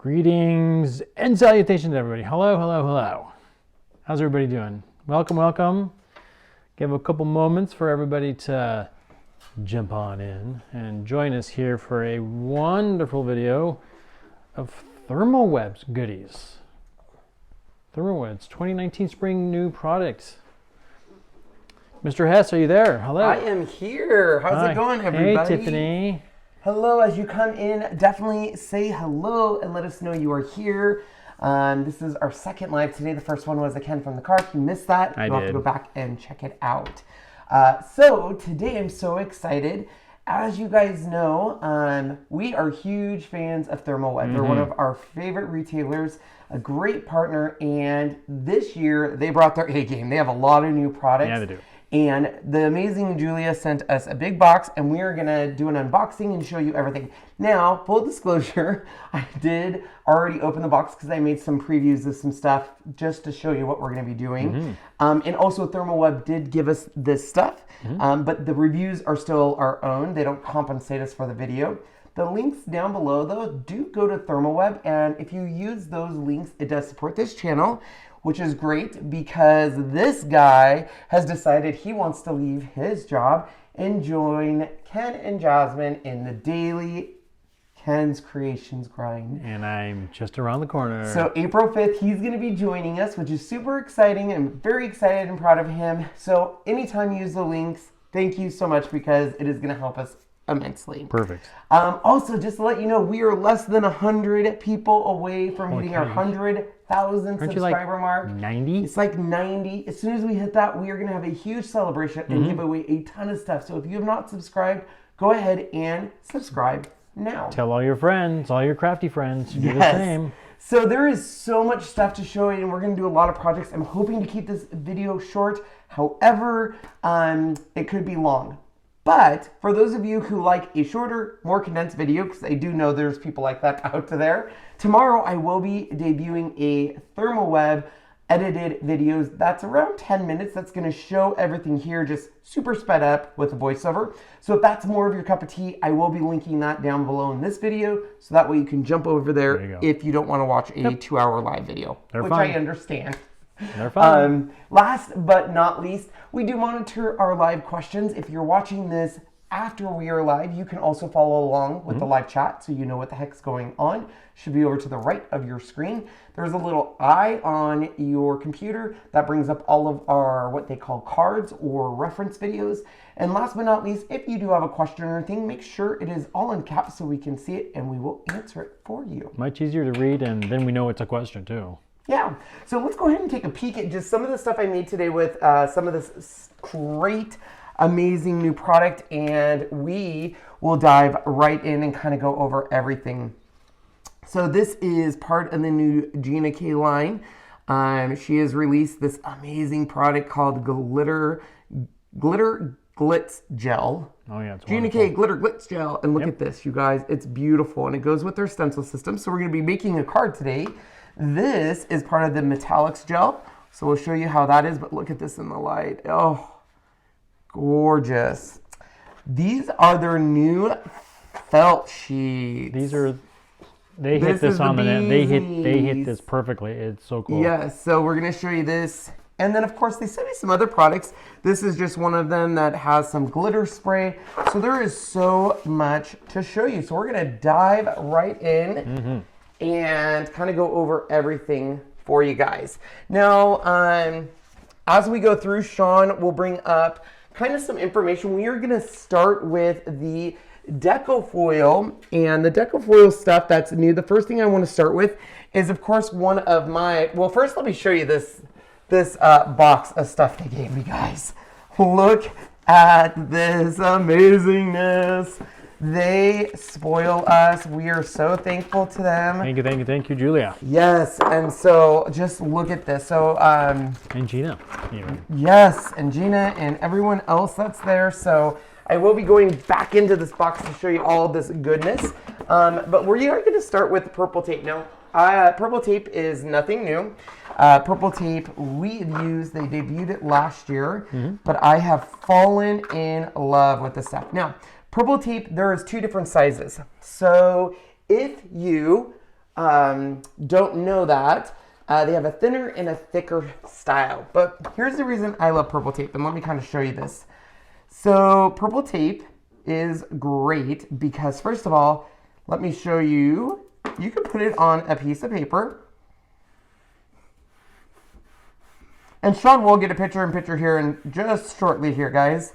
Greetings and salutations, everybody. Hello, hello, hello. How's everybody doing? Welcome, welcome. Give a couple moments for everybody to jump on in and join us here for a wonderful video of Therm-O-Web's goodies. Therm-O-Web's 2019 spring new product. Mr. Hess, are you there? Hello. I am here. How's it going, everybody? Hey, Tiffany. Hello. As you come in, definitely say hello and let us know you are here. This is our second live today. The first one was Ken from the car. If you missed that, you'll have to go back and check it out. So today I'm so excited. As you guys know, we are huge fans of Therm-O-Web. They're one of our favorite retailers, a great partner, and this year they brought their A game. They have a lot of new products. Yeah, they do. And the amazing Julia sent us a big box, and we are going to do an unboxing and show you everything. Now, full disclosure, I did already open the box because I made some previews of some stuff just to show you what we're going to be doing. And also, Therm-O-Web did give us this stuff, but the reviews are still our own. They don't compensate us for the video. The links down below, though, do go to Therm-O-Web, and if you use those links, it does support this channel, which is great because this guy has decided he wants to leave his job and join Ken and Jasmine in the daily Ken's Creations grind. And I'm just around the corner. So April 5th, he's going to be joining us, which is super exciting. I'm very excited and proud of him. So anytime you use the links, thank you so much because it is going to help us immensely. Perfect. Also, just to let you know, we are less than 100 people away from hitting our 100,000 subscriber mark. 90? It's like 90. As soon as we hit that, we are going to have a huge celebration and give away a ton of stuff. So if you have not subscribed, go ahead and subscribe now. Tell all your friends, all your crafty friends to do the same. So there is so much stuff to show you, and we're going to do a lot of projects. I'm hoping to keep this video short. However, it could be long. But for those of you who like a shorter, more condensed video, because I do know there's people like that out there, tomorrow I will be debuting a Therm-O-Web edited videos that's around 10 minutes. That's going to show everything here just super sped up with a voiceover. So if that's more of your cup of tea, I will be linking that down below in this video, so that way you can jump over there if you don't want to watch a 2-hour live video, which I understand. They're fun. Last but not least, we do monitor our live questions. If you're watching this after we are live, you can also follow along with the live chat so you know what the heck's going on. Should be over to the right of your screen. There's a little eye on your computer that brings up all of our what they call cards or reference videos. And last but not least, if you do have a question or anything, make sure it is all in caps so we can see it and we will answer it for you. Much easier to read, and then we know it's a question too. Yeah, so let's go ahead and take a peek at just some of the stuff I made today with some of this great, amazing new product, and we will dive right in and kind of go over everything. So this is part of the new Gina K line. She has released this amazing product called Glitter Glitz Gel. Oh yeah, it's Gina K Glitter Glitz Gel, and look at this, you guys. It's beautiful, and it goes with their stencil system. So we're going to be making a card today. This is part of the metallics gel, so we'll show you how that is, but look at this in the light. Oh, gorgeous. These are their new felt sheets. They hit this on the net. They hit this perfectly. It's so cool. Yeah, so we're going to show you this. And then, of course, they sent me some other products. This is just one of them that has some glitter spray. So there is so much to show you. So we're going to dive right in. And kind of go over everything for you guys. Now, as we go through, Sean will bring up kind of some information. We are going to start with the Deco foil, and the Deco foil stuff that's new. The first thing I want to start with is, of course, one of my, well, first let me show you this box of stuff they gave me, guys. Look at this amazingness. They spoil us. We are so thankful to them. Thank you, Julia. Yes, and so just look at this. So and Gina. Yes, and Gina and everyone else that's there. So I will be going back into this box to show you all this goodness. But we are going to start with purple tape. Now, purple tape is nothing new. Purple tape we've used. They debuted it last year, but I have fallen in love with this stuff. Now, purple tape, there is 2 different sizes. So if you don't know that, they have a thinner and a thicker style. But here's the reason I love purple tape, and let me kind of show you this. So purple tape is great because, first of all, let me show you, you can put it on a piece of paper. And Sean will get a picture here in just shortly here, guys.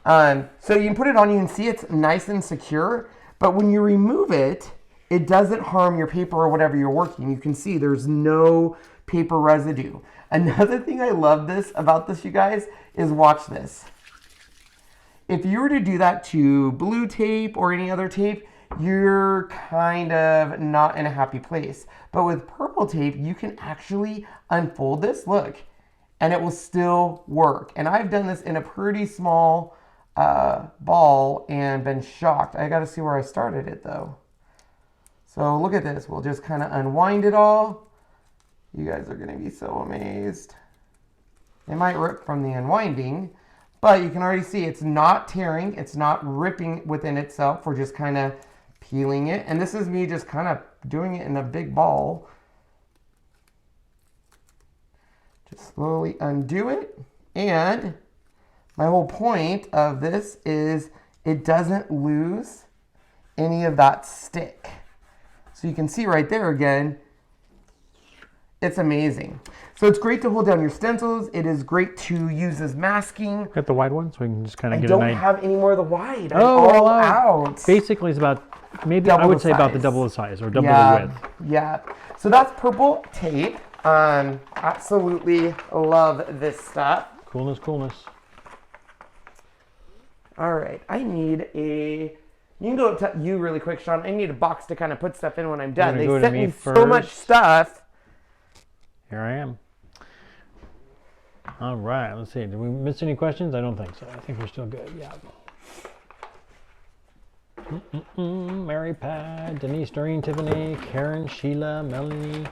So you can put it on, you can see it's nice and secure, but when you remove it, it doesn't harm your paper or whatever you're working. You can see there's no paper residue. Another thing I love about this, you guys, is watch this. If you were to do that to blue tape or any other tape, you're kind of not in a happy place. But with purple tape, you can actually unfold this, look, and it will still work. And I've done this in a pretty small ball and been shocked. I gotta see where I started it though. So look at this, we'll just kind of unwind it all. You guys are gonna be so amazed. It might rip from the unwinding, but you can already see it's not tearing, it's not ripping within itself. We're just kind of peeling it. And this is me just kind of doing it in a big ball. Just slowly undo it. And my whole point of this is it doesn't lose any of that stick. So you can see right there again, it's amazing. So it's great to hold down your stencils. It is great to use as masking. Got the wide one, so we can just kind of get I a don't nice... have any more of the wide. I'm Oh, all well, out. Basically, it's about, maybe Double I would the say about the size. double the size or double the width. Yeah. So that's purple tape. Absolutely love this stuff. Coolness, coolness. All right, I need a... You can go up to you really quick, Sean. I need a box to kind of put stuff in when I'm done. They go to sent me me so much first. stuff. Here I am. All right, let's see. Did we miss any questions? I don't think so. I think we're still good. Yeah. Mary Pat, Denise, Doreen, Tiffany, Karen, Sheila, Melanie.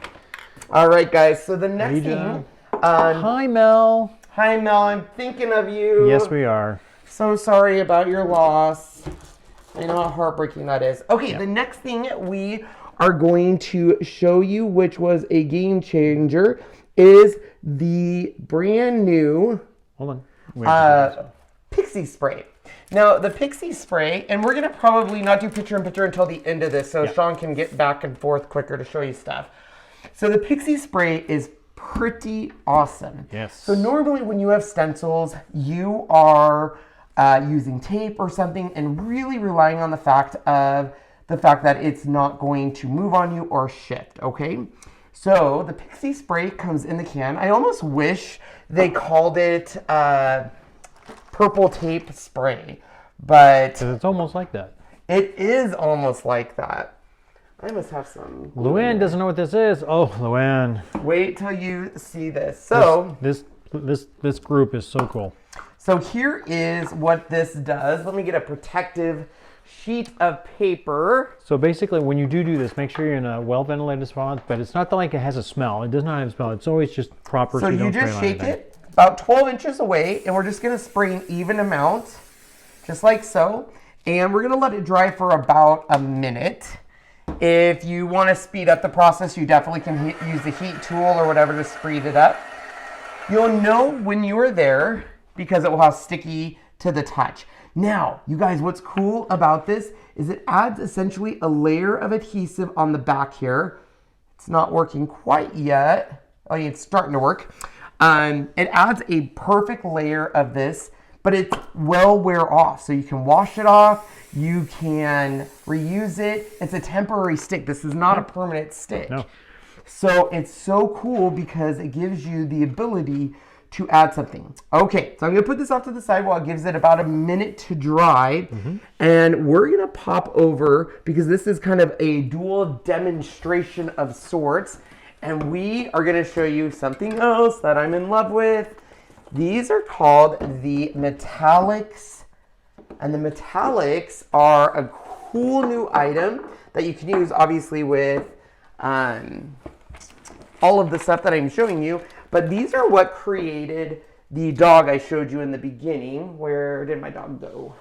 All right, guys. So the next Rita. thing... Hi, Mel. Hi, Mel. I'm thinking of you. Yes, we are. So sorry about your loss. I know how heartbreaking that is. Okay, Yep. The next thing we are going to show you, which was a game changer, is the brand new Hold on. We have to do this. pixie spray. Now, the pixie spray, and we're going to probably not do picture-in-picture until the end of this, so Sean can get back and forth quicker to show you stuff. So the pixie spray is pretty awesome. Yes. So normally when you have stencils, you are using tape or something and really relying on the fact that it's not going to move on you or shift, okay? So the pixie spray comes in the can. I almost wish they called it purple tape spray, but 'Cause it's almost like that. it is almost like that. I must have some. Luann doesn't know what this is. Oh, Luann. Wait till you see this. So This group is so cool. So here is what this does. Let me get a protective sheet of paper. So basically, when you do this, make sure you're in a well-ventilated spot, but it's not like it has a smell. It does not have a smell. It's always just proper. So you don't just spray on shake anything. it about 12 inches away, and we're just gonna spray an even amount, just like so. And we're gonna let it dry for about a minute. If you wanna speed up the process, you definitely can use the heat tool or whatever to speed it up. You'll know when you are there because it will have sticky to the touch. Now, you guys, what's cool about this is it adds essentially a layer of adhesive on the back here. It's not working quite yet. Oh, yeah, it's starting to work. It adds a perfect layer of this, but it will wear off. So you can wash it off, you can reuse it. It's a temporary stick. This is not a permanent stick. No. So it's so cool because it gives you the ability to add something. Okay, so I'm gonna put this off to the side while it gives it about a minute to dry. And we're gonna pop over, because this is kind of a dual demonstration of sorts. And we are gonna show you something else that I'm in love with. These are called the metallics. And the metallics are a cool new item that you can use obviously with all of the stuff that I'm showing you. But these are what created the dog I showed you in the beginning. Where did my dog go?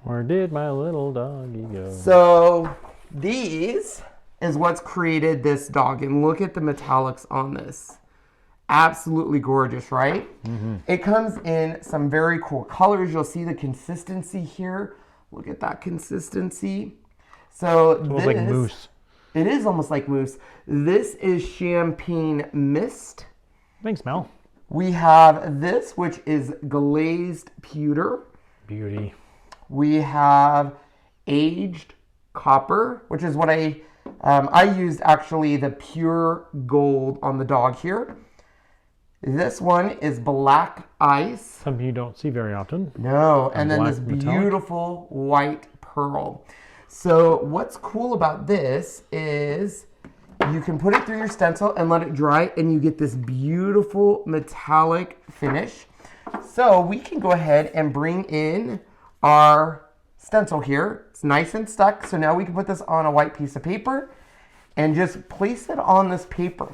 Where did my little doggy go? So these is what's created this dog. And look at the metallics on this. Absolutely gorgeous, right? It comes in some very cool colors. You'll see the consistency here. Look at that consistency. So It's almost like mousse. It is almost like mousse. This is champagne mist. Thanks, Mel. We have this, which is glazed pewter. Beauty. We have aged copper, which is what I used actually the pure gold on the dog here. This one is black ice. Something you don't see very often. No, and then this metallic. beautiful white pearl. So what's cool about this is you can put it through your stencil and let it dry, and you get this beautiful metallic finish. So we can go ahead and bring in our stencil here. It's nice and stuck. So now we can put this on a white piece of paper and just place it on this paper.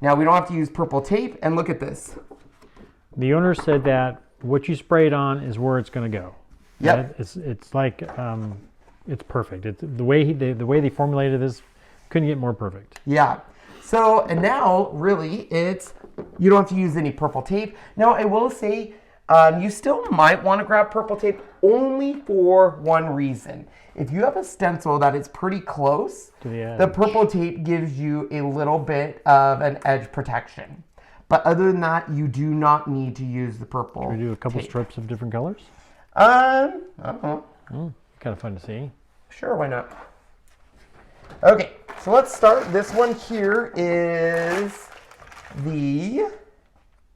Now we don't have to use purple tape, and look at this. The owner said that what you spray it on is where it's going to go. Yep. It's like it's perfect. It's the way they formulated this, couldn't get more perfect. Yeah. So, and now really you don't have to use any purple tape. Now I will say you still might want to grab purple tape only for one reason. If you have a stencil that is pretty close, To the edge. the purple tape gives you a little bit of an edge protection. But other than that, you do not need to use the purple Can we do a couple tape. strips of different colors? I don't know. Kind of fun to see. Sure, why not? Okay, so let's start. This one here is the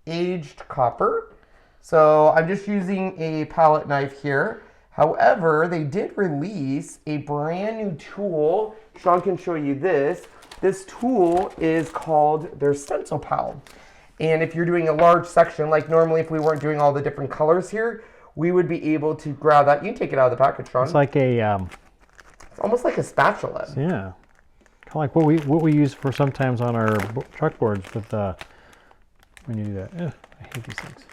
aged copper. So I'm just using a palette knife here. However, they did release a brand new tool. Sean can show you this. This tool is called their Stencil Pal. And if you're doing a large section, like normally if we weren't doing all the different colors here, we would be able to grab that. You can take it out of the package, Sean. It's like a It's almost like a spatula. yeah, kind of like what we use for sometimes on our truck boards with when you do that. Ugh, I hate these things.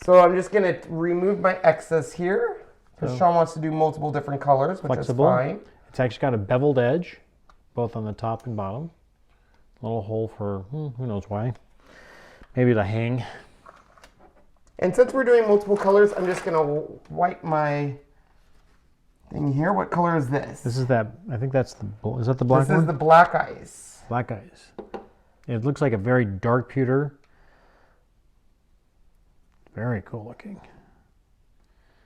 So I'm just going to remove my excess here because So- Sean wants to do multiple different colors, which Flexible. is fine. It's actually got a beveled edge, both on the top and bottom. Little hole for who knows why. Maybe to hang. And since we're doing multiple colors, I'm just going to wipe my thing here. What color is this? This is that. I think that's is that the black This one? is the black ice. Black ice. It looks like a very dark pewter. Very cool looking.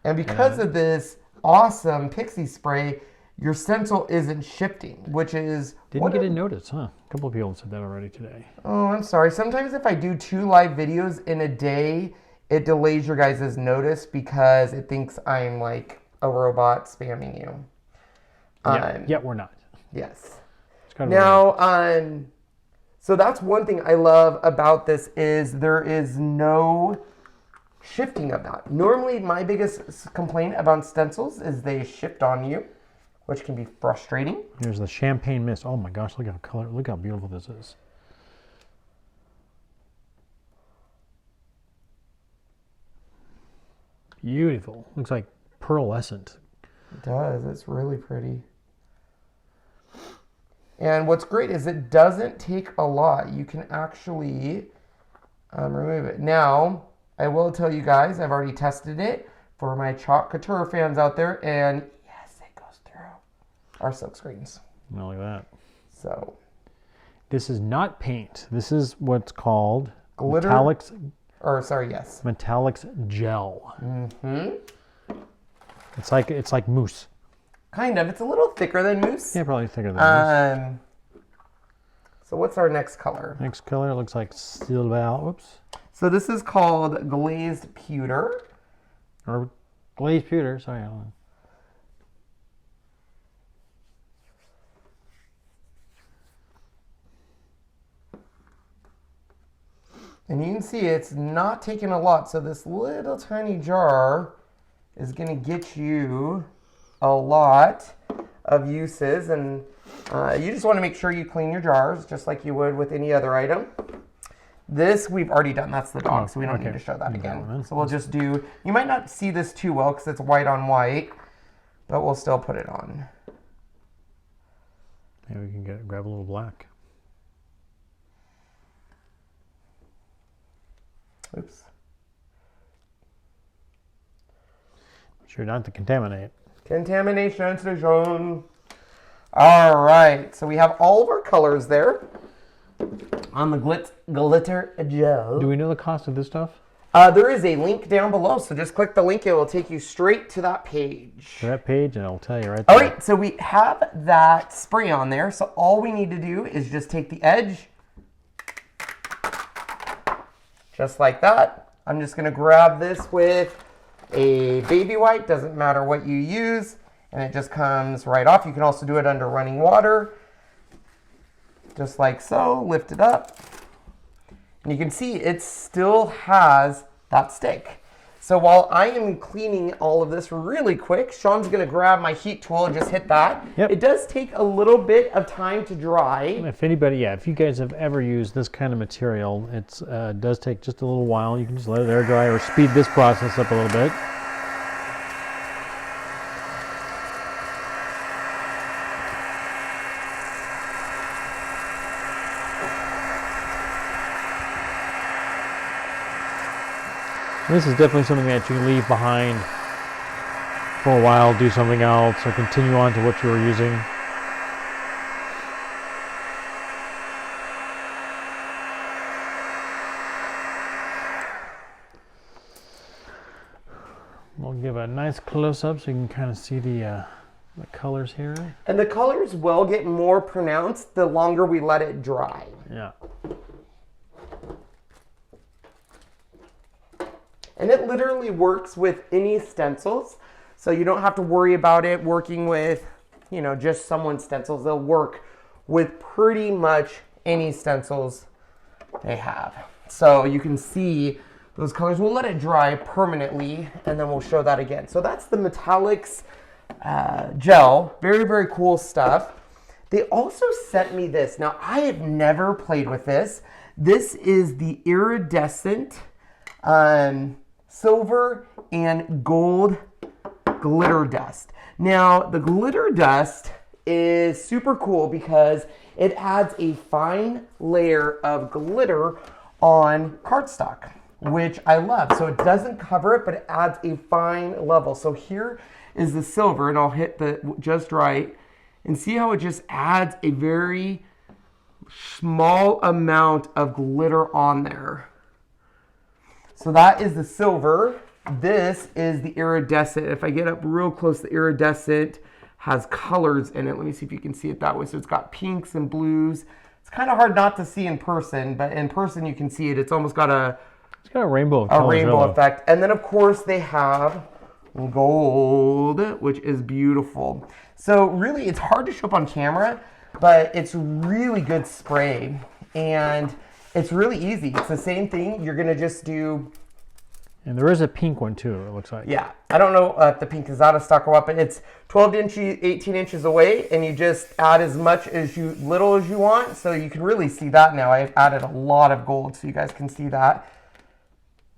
And because of this awesome pixie spray, your stencil isn't shifting, which is... Didn't get a notice, huh? A couple of people said that already today. Oh, I'm sorry. Sometimes if I do 2 live videos in a day, it delays your guys' notice because it thinks I'm like a robot spamming you. Yeah, we're not. Yes. It's kind of Now, so that's one thing I love about this is there is no shifting of that. Normally, my biggest complaint about stencils is they shift on you, which can be frustrating. Here's the champagne mist. Oh my gosh, look how beautiful this is. Beautiful. Looks like pearlescent. It does. It's really pretty. And what's great is it doesn't take a lot. You can actually remove it. Now, I will tell you guys, I've already tested it for my Chalk Couture fans out there, and yes, it goes through our silk screens. Not like that. So, This is not paint. This is what's called Glitter? metallics yes. gel. Mm-hmm. It's like mousse. Kind of. It's a little thicker than mousse. Yeah, probably thicker than mousse. So what's our next color? Next color looks like silver. Whoops. So this is called glazed pewter. Or glazed pewter. Sorry, hold on. And you can see it's not taking a lot. So this little tiny jar is going to get you a lot of uses. And you just want to make sure you clean your jars just like you would with any other item. This we've already done. That's the dog, so we don't need to show that again. So we'll just do, you might not see this too well because it's white on white, but we'll still put it on. Maybe we can grab a little black. Oops. Sure not to contaminate. Contamination station. All right, so we have all of our colors there on the glitter gel. Do we know the cost of this stuff? There is a link down below, so just click the link. It will take you straight to that page. To that page, and it'll tell you right there. All right, so we have that spray on there. So all we need to do is just take the edge, just like that. I'm just gonna grab this with a baby wipe, doesn't matter what you use, and it just comes right off. You can also do it under running water, just like so. Lift it up, and you can see it still has that stick. So while I am cleaning all of this really quick, Sean's gonna grab my heat tool and just hit that. Yep. It does take a little bit of time to dry. If anybody, if you guys have ever used this kind of material, it does take just a little while. You can just let it air dry or speed this process up a little bit. This is definitely something that you can leave behind for a while, do something else, or continue on to what you were using. We'll give a nice close-up so you can kind of see the colors here. And the colors will get more pronounced the longer we let it dry. Yeah. And it literally works with any stencils. So you don't have to worry about it working with, you know, just someone's stencils. They'll work with pretty much any stencils they have. So you can see those colors. We'll let it dry permanently and then we'll show that again. So that's the Metallics gel. Very, very cool stuff. They also sent me this. Now, I have never played with this. This is the iridescent silver and gold glitter dust. Now, the glitter dust is super cool because it adds a fine layer of glitter on cardstock, which I love. So it doesn't cover it, but it adds a fine level. So here is the silver, and I'll hit the just right, and see how it just adds a very small amount of glitter on there. So that is the silver. This is the iridescent. If I get up real close, the iridescent has colors in it. Let me see if you can see it that way. So it's got pinks and blues. It's kind of hard not to see in person, but in person you can see it. It's almost got a rainbow of colors, rainbow really. effect. And then of course they have gold, which is beautiful. So really it's hard to show up on camera, but it's really good spray. And it's really easy. It's the same thing. You're gonna just do. And there is a pink one too, it looks like. Yeah, I don't know if the pink is out of stock or what, but it's 12 inches, 18 inches away, and you just add as much as little as you want. So you can really see that now. I've added a lot of gold so you guys can see that.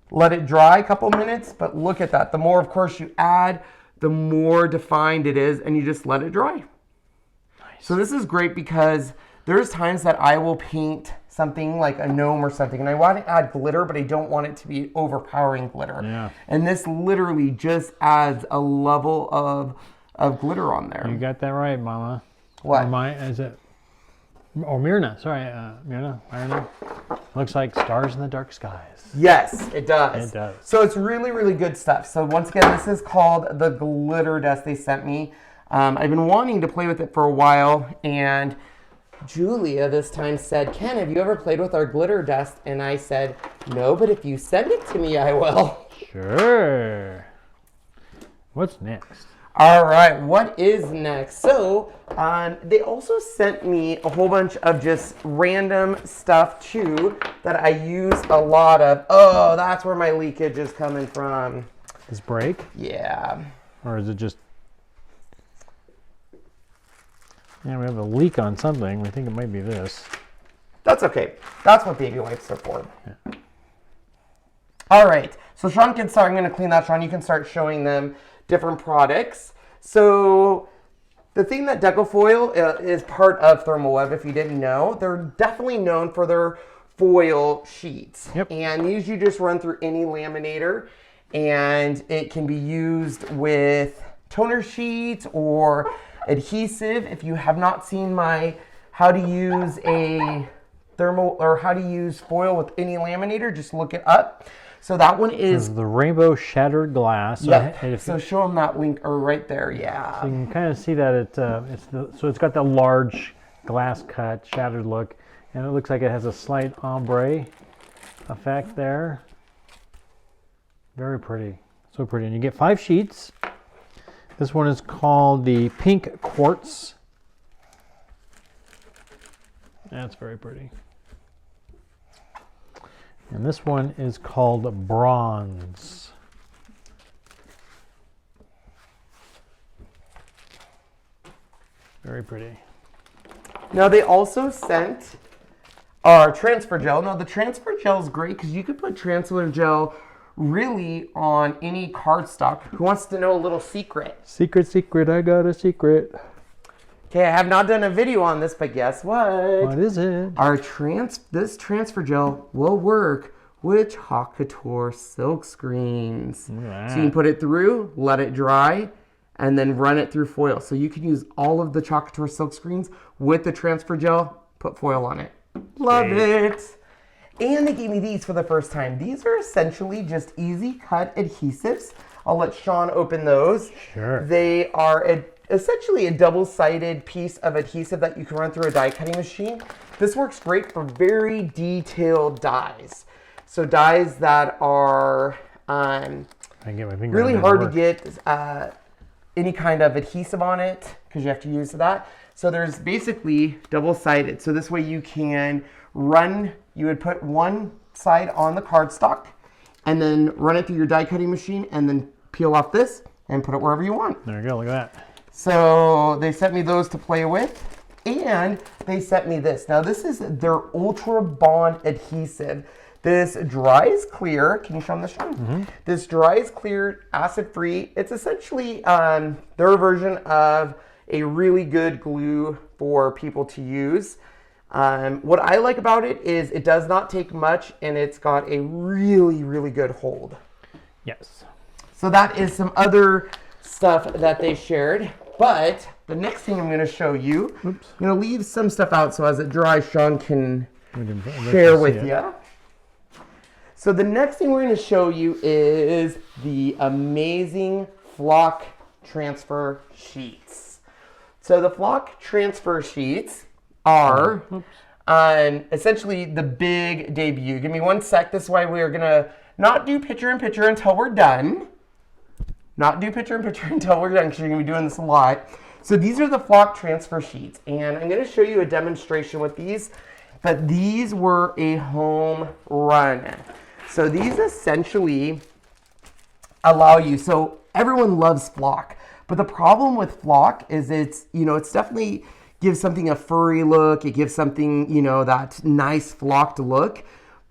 Let it dry a couple minutes, but look at that. The more, of course, you add, the more defined it is, and you just let it dry. Nice. So this is great because there's times that I will paint something like a gnome or something, and I want to add glitter, but I don't want it to be overpowering glitter. Yeah. And this literally just adds a level of glitter on there. You got that right, Mama. What? Is it? Oh, Myrna. Sorry, Myrna. Looks like stars in the dark skies. Yes, it does. It does. So it's really, really good stuff. So once again, this is called the glitter dust they sent me. I've been wanting to play with it for a while, and Julia this time said, Ken, have you ever played with our glitter dust? And I said, no, but if you send it to me, I will. Sure. What's next? All right, what is next? So they also sent me a whole bunch of just random stuff too that I use a lot of. Oh, that's where my leakage is coming from. This break? Yeah. Or is it just... Yeah, we have a leak on something. We think it might be this. That's okay. That's what baby wipes are for. Yeah. All right, so Sean can start. I'm going to clean that. Sean, you can start showing them different products. So The thing that Deco foil is part of Therm-O-Web, if you didn't know, they're definitely known for their foil sheets. Yep. And these you just run through any laminator, and it can be used with toner sheets or adhesive. If you have not seen my how to use a how to use foil with any laminator, just look it up. So that one is the rainbow shattered glass. So, yep. So show them that link right there. Yeah. So you can kind of see that so it's got the large glass cut shattered look, and it looks like it has a slight ombre effect there. Very pretty, so pretty. And you get 5 sheets. This one is called the Pink Quartz. That's very pretty. And this one is called Bronze. Very pretty. Now they also sent our transfer gel. Now the transfer gel is great because you could put transfer gel really on any cardstock. Who wants to know a little secret? Secret, I got a secret. Okay, I have not done a video on this, but guess what? What is it? This transfer gel will work with Haute Couture silk screens. Wow. So you can put it through, let it dry, and then run it through foil. So you can use all of the Haute Couture silk screens with the transfer gel, put foil on it. Love it. And they gave me these for the first time. These are essentially just easy cut adhesives. I'll let Sean open those. Sure. They are essentially a double-sided piece of adhesive that you can run through a die cutting machine. This works great for very detailed dies. So dies that are really hard to get any kind of adhesive on it because you have to use that. So there's basically double-sided. So this way you can you would put one side on the cardstock and then run it through your die cutting machine and then peel off this and put it wherever you want. There you go, look at that. So they sent me those to play with, and they sent me this. Now this is their Ultra Bond adhesive. This dries clear. Can you show them this, Sean? Mm-hmm. This dries clear, acid-free. It's essentially their version of a really good glue for people to use. What I like about it is it does not take much, and it's got a really, really good hold. Yes. So that is some other stuff that they shared. But the next thing I'm going to show you, I'm going to leave some stuff out so as it dries, Sean can share with you. So the next thing we're going to show you is the amazing flock transfer sheets. So the flock transfer sheets are essentially the big debut. Give me one sec. This way we are going to not do picture-in-picture until we're done. Not do picture-in-picture until we're done because you're going to be doing this a lot. So these are the flock transfer sheets. And I'm going to show you a demonstration with these. But these were a home run. So these essentially allow you. So everyone loves flock. But the problem with flock is it's definitely gives something a furry look. It gives something, that nice flocked look.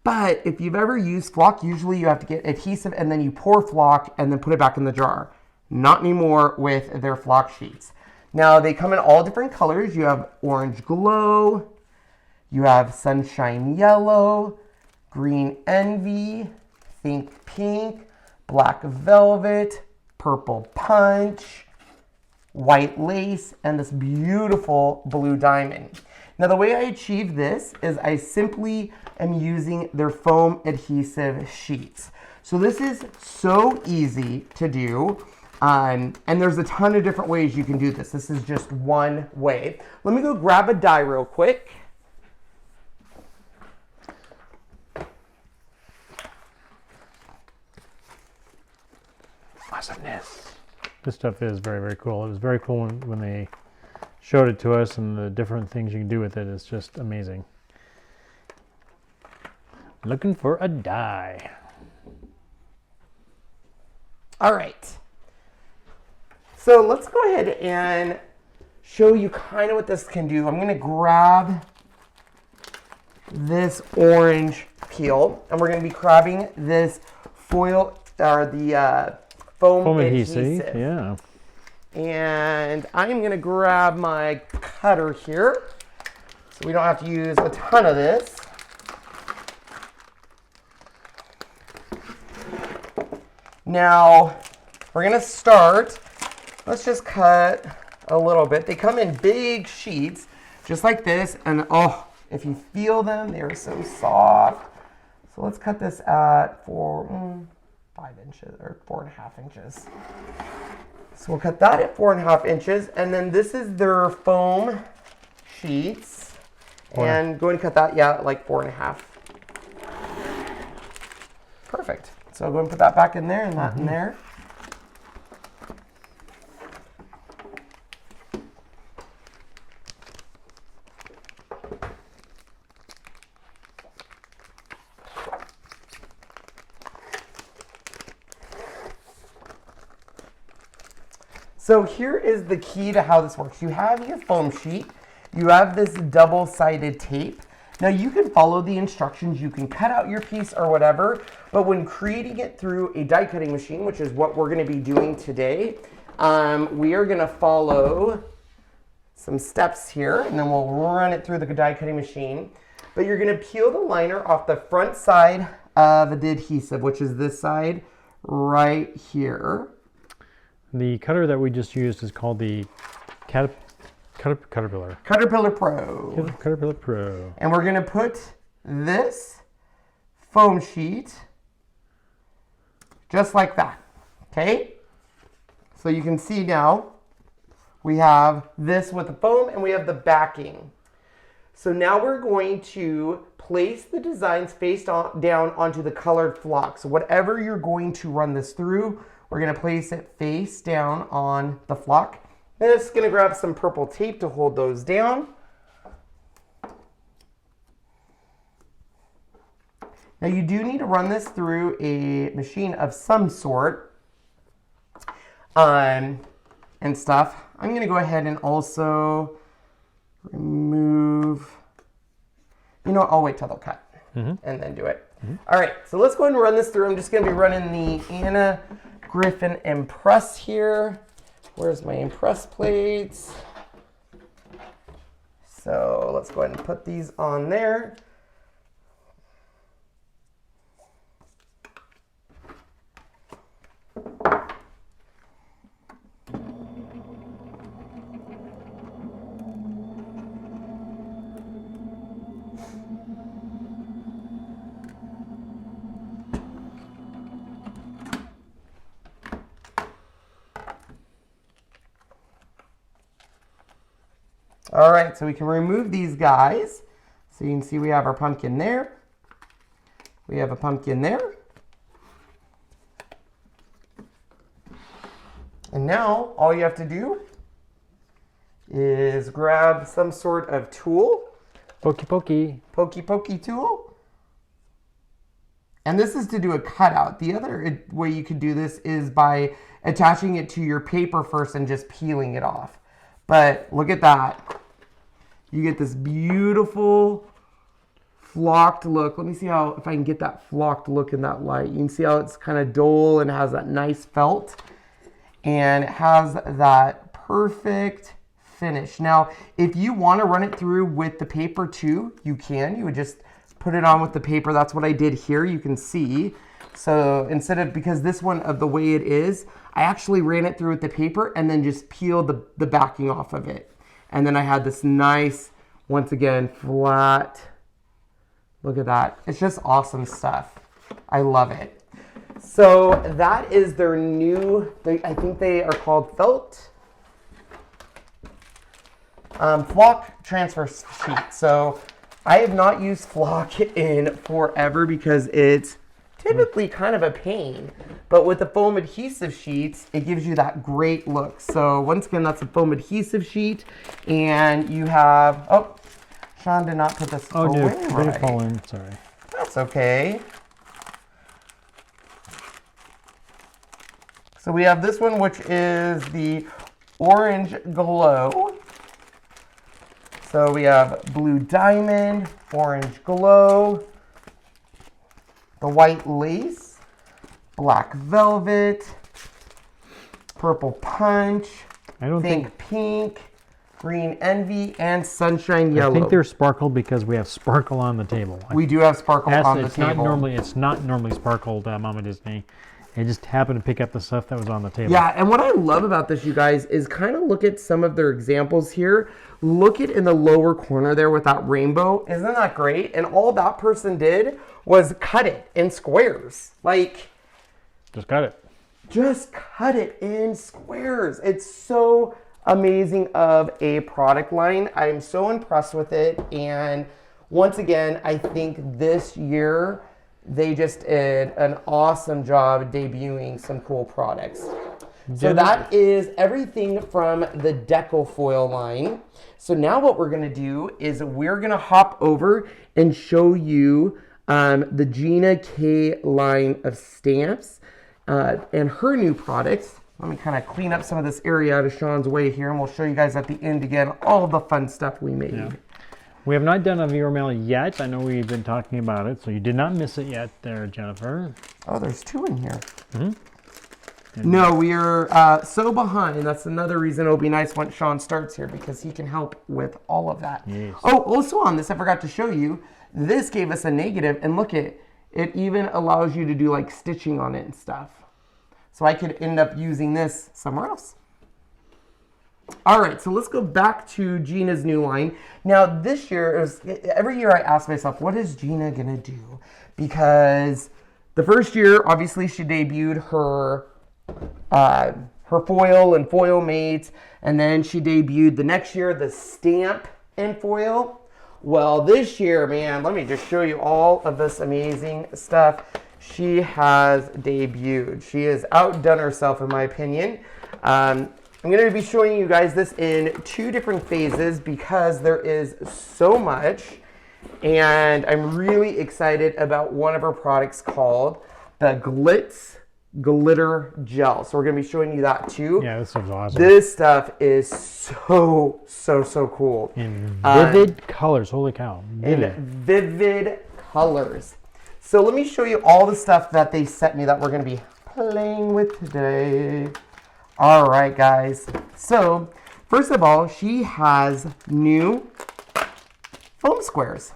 But if you've ever used flock, usually you have to get adhesive and then you pour flock and then put it back in the jar. Not anymore with their flock sheets. Now they come in all different colors. You have orange glow, you have sunshine yellow, green envy, think pink, black velvet, purple punch, white lace, and this beautiful blue diamond. Now the way I achieve this is I simply am using their foam adhesive sheets. So this is so easy to do, and there's a ton of different ways you can do this. This is just one way. Let me go grab a die real quick. Awesomeness. This stuff is very, very cool. It was very cool when they showed it to us, and the different things you can do with it is just amazing. Looking for a die. All right. So let's go ahead and show you kind of what this can do. I'm going to grab this orange peel, and we're going to be grabbing this foil or the foam adhesive. Yeah. And I'm gonna grab my cutter here, so we don't have to use a ton of this. Now, we're gonna start, let's just cut a little bit. They come in big sheets, just like this, and oh, if you feel them, they are so soft. So let's cut this at 5 inches, or 4.5 inches. So we'll cut that at 4.5 inches, and then this is their foam sheets. And go and cut that, yeah, like 4.5. Perfect. So I'll go and put that back in there and that in there. So here is the key to how this works. You have your foam sheet, you have this double-sided tape. Now you can follow the instructions, you can cut out your piece or whatever, but when creating it through a die cutting machine, which is what we're gonna be doing today, we are gonna follow some steps here, and then we'll run it through the die cutting machine. But you're gonna peel the liner off the front side of the adhesive, which is this side right here. The cutter that we just used is called the Caterpillar. Caterpillar Pro. Caterpillar Pro. And we're gonna put this foam sheet just like that, okay? So you can see now we have this with the foam and we have the backing. So now we're going to place the designs face down onto the colored flock. So whatever you're going to run this through, we're gonna place it face down on the flock. Then it's gonna grab some purple tape to hold those down. Now you do need to run this through a machine of some sort and stuff. I'm gonna go ahead and also remove, you know what, I'll wait till they'll cut and then do it. All right, so let's go ahead and run this through. I'm just gonna be running the Anna Griffin Impress here. Where's my impress plates? So let's go ahead and put these on there. All right, so we can remove these guys. So you can see we have our pumpkin there. We have a pumpkin there. And now all you have to do is grab some sort of tool. Pokey pokey. Pokey pokey tool. And this is to do a cutout. The other way you could do this is by attaching it to your paper first and just peeling it off. But look at that. You get this beautiful flocked look. Let me see how, if I can get that flocked look in that light. You can see how it's kind of dull and has that nice felt. And it has that perfect finish. Now, if you want to run it through with the paper too, you can. You would just put it on with the paper. That's what I did here. You can see. So instead of, because this one of the way it is, I actually ran it through with the paper and then just peeled the backing off of it. And then I had this nice, once again, flat, look at that. It's just awesome stuff. I love it. So that is their new, I think they are called felt flock transfer sheet. So I have not used flock in forever because it's typically kind of a pain, but with the foam adhesive sheets, it gives you that great look. So once again, that's a foam adhesive sheet, and you have, oh, Sean did not put this oh, away dude, right. Did fall in, sorry. That's okay. So we have this one, which is the Orange Glow. So we have Blue Diamond, Orange Glow, the White Lace, Black Velvet, Purple Punch, I don't think pink, green envy, and sunshine yellow. I think they're sparkled because we have sparkle on the table. We do have sparkle on the table. It's not normally sparkled, Mama Disney. I just happened to pick up the stuff that was on the table. Yeah, and what I love about this, you guys, is kind of look at some of their examples here. Look at in the lower corner there with that rainbow. Isn't that great? And all that person did was cut it in squares. Like, just cut it. Just cut it in squares. It's so amazing of a product line. I'm so impressed with it. And once again, I think this year they just did an awesome job debuting some cool products. So that is everything from the Deco foil line. So now what we're gonna do is we're gonna hop over and show you the Gina K line of stamps and her new products. Let me kind of clean up some of this area out of Sean's way here, and we'll show you guys at the end again all of the fun stuff we made. Yeah. We have not done a viewer mail yet. I know we've been talking about it, so you did not miss it yet there, Jennifer. Oh, there's 2 in here. Mm-hmm. No, we are so behind. That's another reason it'll be nice when Sean starts here, because he can help with all of that. Yes. Oh, also on this, I forgot to show you, this gave us a negative, and look at it even allows you to do like stitching on it and stuff. So I could end up using this somewhere else. All right, so let's go back to Gina's new line. Now this year, every year I ask myself, what is Gina gonna do? Because the first year, obviously she debuted her foil and foil mates, and then she debuted the next year the stamp and foil. Well, this year, man, let me just show you all of this amazing stuff she has debuted. She has outdone herself, in my opinion. I'm going to be showing you guys this in 2 different phases because there is so much, and I'm really excited about one of her products called the Glitz Glitter Gel. So we're going to be showing you that too. Yeah, this stuff's awesome. This stuff is so cool. In vivid colors, holy cow. In vivid colors. So let me show you all the stuff that they sent me that we're going to be playing with today. All right, guys. So first of all, she has new foam squares.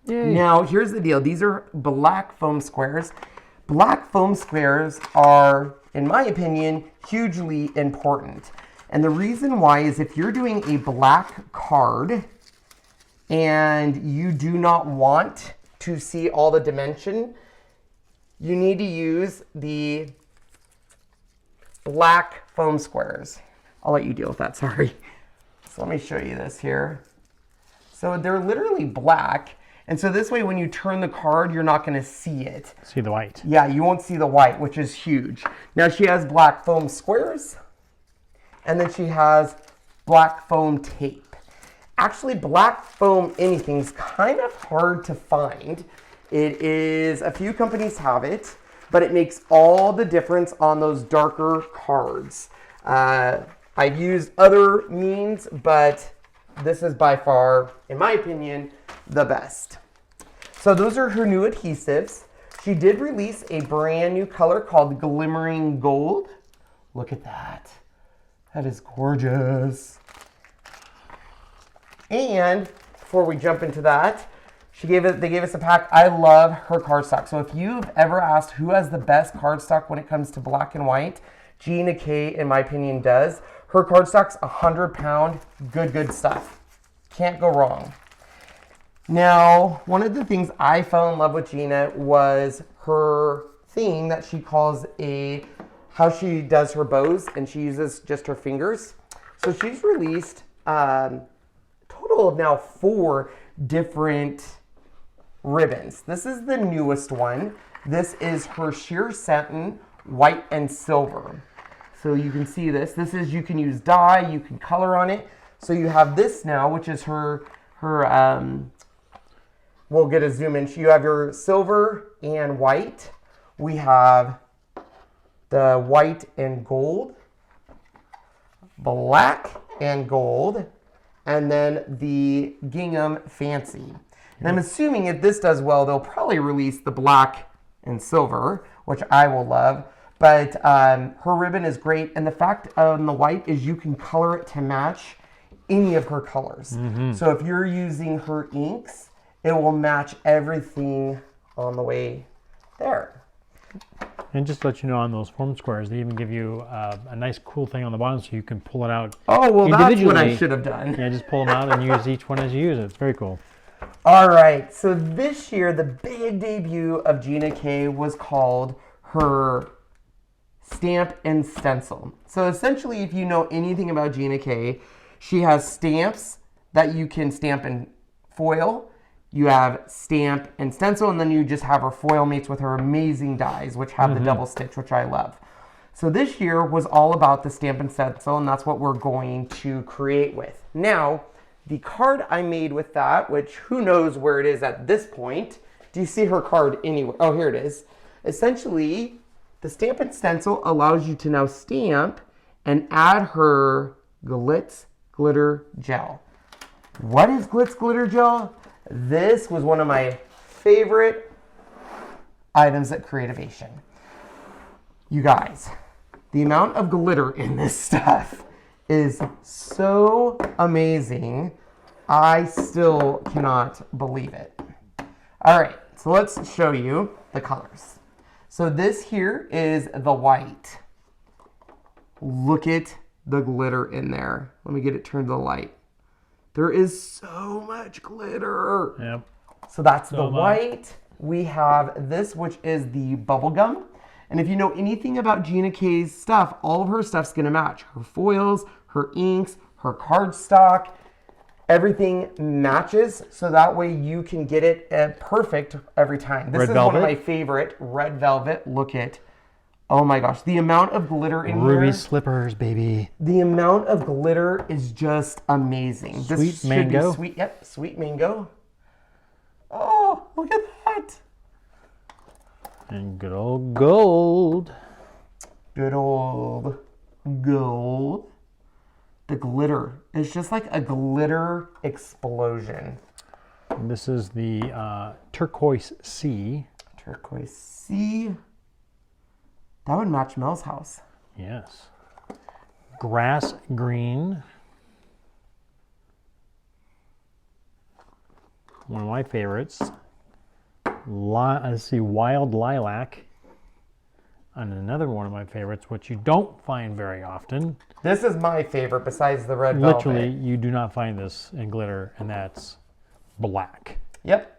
Yay. Now, here's the deal. These are black foam squares. Black foam squares are, in my opinion, hugely important. And the reason why is if you're doing a black card and you do not want to see all the dimension, you need to use the black foam squares. I'll let you deal with that, sorry. So let me show you this here. So they're literally black. And so this way, when you turn the card, you're not going to see it. See the white. Yeah, you won't see the white, which is huge. Now she has black foam squares, and then she has black foam tape. Actually, black foam anything is kind of hard to find. It is, a few companies have it, but it makes all the difference on those darker cards. I've used other means, but this is by far, in my opinion, the best. So those are her new adhesives. She did release a brand new color called Glimmering Gold. Look at that. That is gorgeous. And before we jump into that, they gave us a pack. I love her cardstock. So if you've ever asked who has the best cardstock when it comes to black and white, Gina K, in my opinion, does. Her cardstock's 100-pound, good stuff. Can't go wrong. Now, one of the things I fell in love with Gina was her thing that she calls how she does her bows, and she uses just her fingers. So she's released a total of now 4 different ribbons. This is the newest one. This is her sheer satin, white and silver. So you can see this. This is, you can use dye, you can color on it. So you have this now, which is her we'll get a zoom in. You have your silver and white. We have the white and gold, black and gold, and then the gingham fancy. And I'm assuming if this does well, they'll probably release the black and silver, which I will love. But her ribbon is great. And the fact on the white is you can color it to match any of her colors. So if you're using her inks, it will match everything on the way there. And just to let you know, on those foam squares, they even give you a nice cool thing on the bottom so you can pull it out Oh, well, that's what I individually. should have done. Yeah, just pull them out and use each one as you use it. It's very cool. All right, so this year, the big debut of Gina K was called her Stamp and Stencil. So essentially, if you know anything about Gina K, she has stamps that you can stamp in foil. You have stamp and stencil, and then you just have her foil mates with her amazing dies, which have the double stitch, which I love. So this year was all about the stamp and stencil, and that's what we're going to create with. Now, the card I made with that, which who knows where it is at this point. Do you see her card anywhere? Oh, here it is. Essentially, the stamp and stencil allows you to now stamp and add her Glitz glitter gel. What is Glitz glitter gel? This was one of my favorite items at Creativation. You guys, the amount of glitter in this stuff is so amazing. I still cannot believe it. All right, so let's show you the colors. So this here is the white. Look at the glitter in there. Let me get it turned to the light. There is so much glitter. Yep. So that's the white. We have this, which is the bubble gum. And if you know anything about Gina K's stuff, all of her stuff's gonna match. Her foils, her inks, her cardstock, everything matches. So that way you can get it perfect every time. This is one of my favorite, red velvet. Look at, oh my gosh, the amount of glitter in here. Ruby slippers, baby. The amount of glitter is just amazing. Sweet mango. Sweet, yep, sweet mango. Oh, look at that. And good old gold. Good old gold. The glitter is just like a glitter explosion. And this is the turquoise sea. Turquoise sea. That would match Mel's house. Yes. Grass green. One of my favorites. Let's see, wild lilac. And another one of my favorites, which you don't find very often. This is my favorite besides the red velvet. Literally, you do not find this in glitter, and that's black. Yep.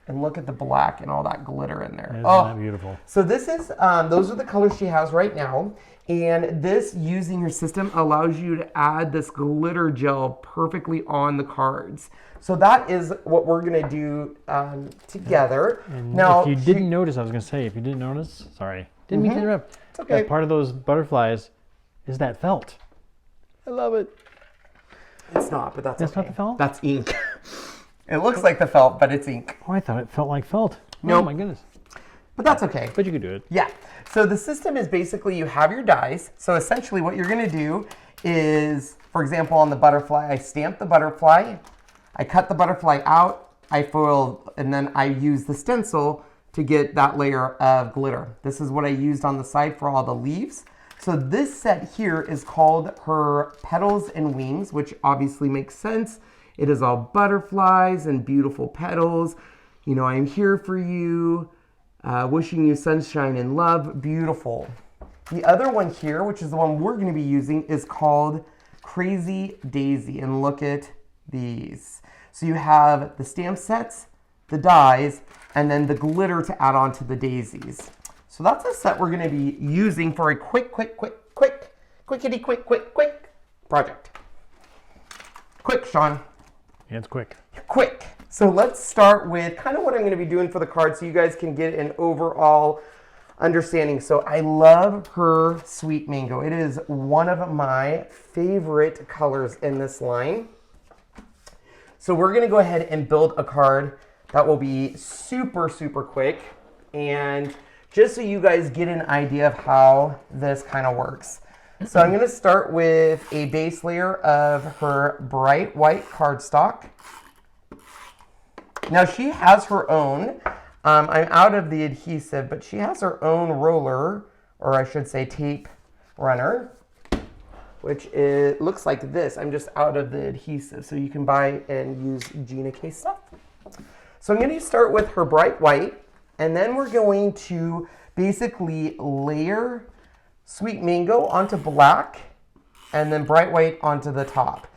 And look at the black and all that glitter in there. Isn't that beautiful? So this is, those are the colors she has right now. And this, using your system, allows you to add this glitter gel perfectly on the cards. So that is what we're gonna do together. And now, if you didn't notice, I was gonna say, if you didn't notice, sorry, didn't mean to interrupt. It's okay. Part of those butterflies is that felt. I love it. It's not, but that's That's okay. not the felt? That's ink. It looks like the felt, but it's ink. Oh, I thought it felt like felt. Nope. Oh my goodness. But that's okay. But you could do it. Yeah. So the system is basically you have your dies. So essentially what you're going to do is, for example, on the butterfly, I stamp the butterfly, I cut the butterfly out, I foil, and then I use the stencil to get that layer of glitter. This is what I used on the side for all the leaves. So this set here is called her Petals and Wings, which obviously makes sense. It is all butterflies and beautiful petals. You know, I'm here for you. Wishing you sunshine and love. Beautiful. The other one here, which is the one we're going to be using, is called Crazy Daisy. And look at these. So you have the stamp sets, the dies, and then the glitter to add on to the daisies. So that's a set we're going to be using for a quick project. Quick, Sean. Yeah, it's quick. Quick. So let's start with kind of what I'm going to be doing for the card so you guys can get an overall understanding. So I love her Sweet Mango. It is one of my favorite colors in this line. So we're going to go ahead and build a card that will be super, super quick. And just so you guys get an idea of how this kind of works. So I'm going to start with a base layer of her bright white cardstock. Now she has her own, I'm out of the adhesive, but she has her own roller or I should say tape runner, which looks like this. I'm just out of the adhesive, so you can buy and use Gina K stuff. So I'm going to start with her bright white, and then we're going to basically layer sweet mango onto black, and then bright white onto the top.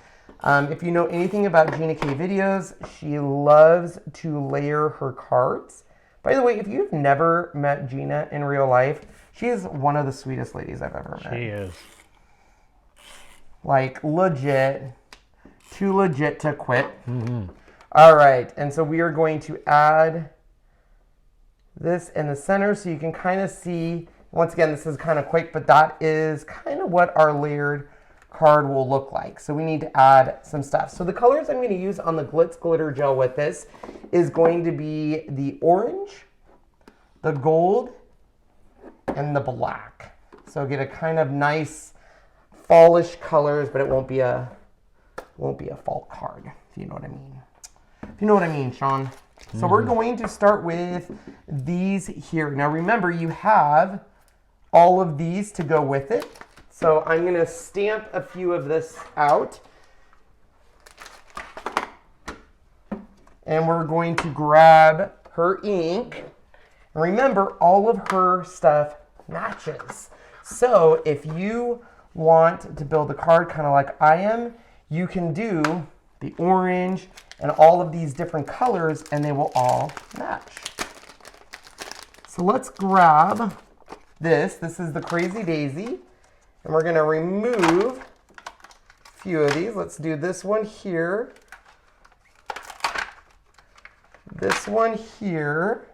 If you know anything about Gina K videos, she loves to layer her cards. By the way, if you've never met Gina in real life, she is one of the sweetest ladies I've ever met. She is. Like, legit. Too legit to quit. Mm-hmm. All right, and so we are going to add this in the center so you can kind of see. Once again, this is kind of quick, but that is kind of what our layered card will look like. So we need to add some stuff. So the colors I'm going to use on the Glitz glitter gel with this is going to be the orange, the gold, and the black. So get a kind of nice fallish colors, but it won't be a fall card, if you know what I mean. If you know what I mean, Sean. So we're going to start with these here. Now remember, you have all of these to go with it. So I'm going to stamp a few of this out. And we're going to grab her ink. And remember, all of her stuff matches. So if you want to build a card kind of like I am, you can do the orange and all of these different colors, and they will all match. So let's grab this. This is the Crazy Daisy. And we're going to remove a few of these. Let's do this one here. This one here.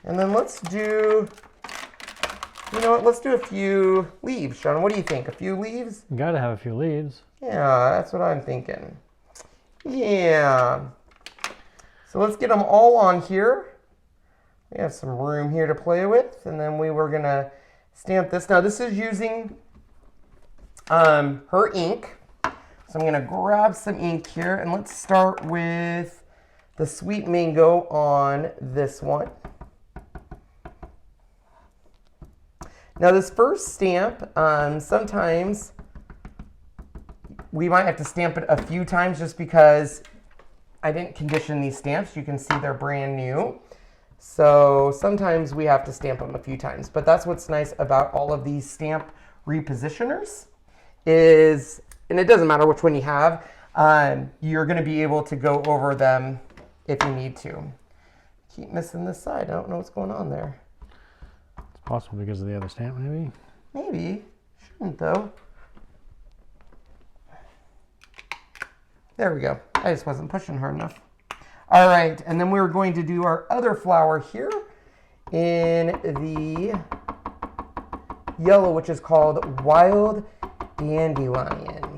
And then let's do, you know what, let's do a few leaves. Sean, what do you think? A few leaves? You gotta have a few leaves. Yeah, that's what I'm thinking. Yeah. So let's get them all on here. We have some room here to play with. And then we were going to stamp this. Now this is using her ink. So I'm going to grab some ink here. And let's start with the sweet mango on this one. Now this first stamp, sometimes we might have to stamp it a few times just because I didn't condition these stamps. You can see they're brand new. So sometimes we have to stamp them a few times. But that's what's nice about all of these stamp repositioners is, and it doesn't matter which one you have, you're going to be able to go over them if you need to. Keep missing this side. I don't know what's going on there. It's possible because of the other stamp, maybe? Maybe. Shouldn't, though. There we go. I just wasn't pushing hard enough. All right, and then we're going to do our other flower here in the yellow, which is called Wild Dandelion.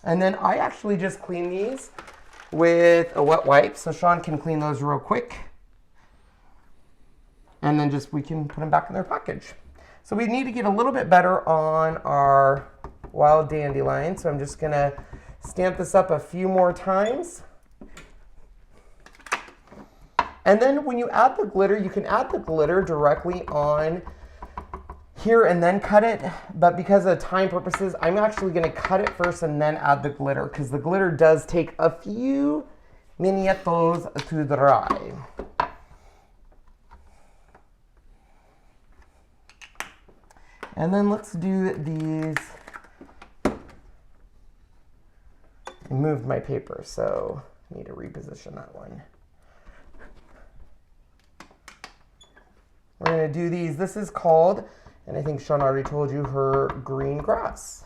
And then I actually just clean these with a wet wipe, so Sean can clean those real quick. And then we can put them back in their package. So we need to get a little bit better on our wild dandelion. So I'm just gonna stamp this up a few more times. And then when you add the glitter, you can add the glitter directly on here and then cut it, but because of time purposes, I'm actually going to cut it first and then add the glitter, because the glitter does take a few minutos to dry. And then let's do these. I moved my paper, so I need to reposition that one. We're going to do these. This is called, and I think Sean already told you, her green grass.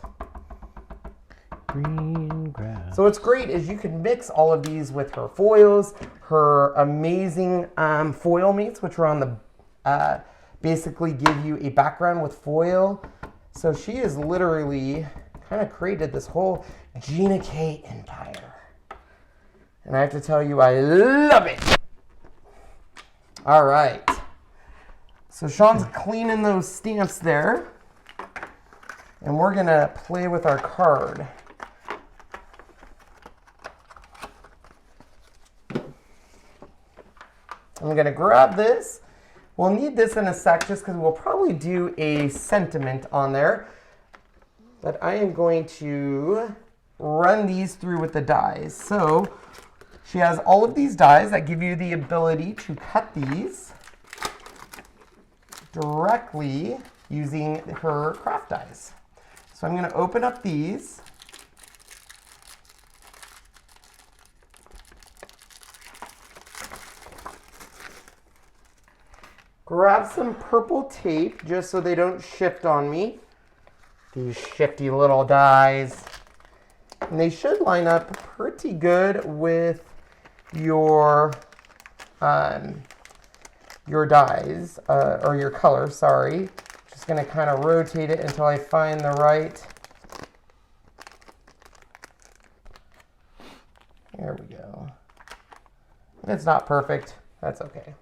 Green grass. So what's great is you can mix all of these with her foils, her amazing foil mates, which are on the, basically give you a background with foil. So she has literally kind of created this whole Gina K empire. And I have to tell you, I love it. All right. So Sean's cleaning those stamps there. And we're gonna play with our card. I'm gonna grab this. We'll need this in a sec just because we'll probably do a sentiment on there. But I am going to run these through with the dies. So she has all of these dies that give you the ability to cut these directly using her craft dies. So I'm going to open up these. Grab some purple tape just so they don't shift on me. These shifty little dies. And they should line up pretty good with your dies, or your color, sorry. Just gonna kind of rotate it until I find the right. There we go. If it's not perfect, that's okay.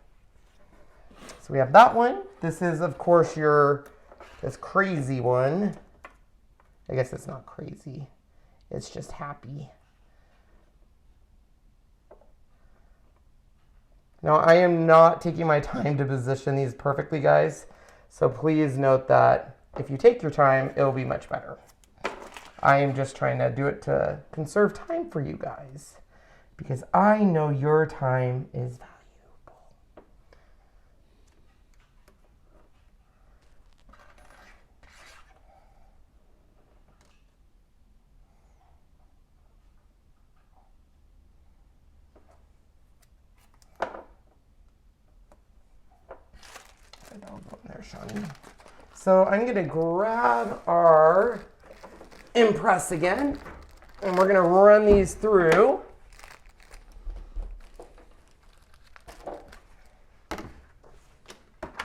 So we have that one. This is, of course, this crazy one. I guess it's not crazy. It's just happy. Now, I am not taking my time to position these perfectly, guys. So please note that if you take your time, it'll be much better. I am just trying to do it to conserve time for you guys, because I know your time is valuable. So I'm going to grab our impress again, and we're going to run these through.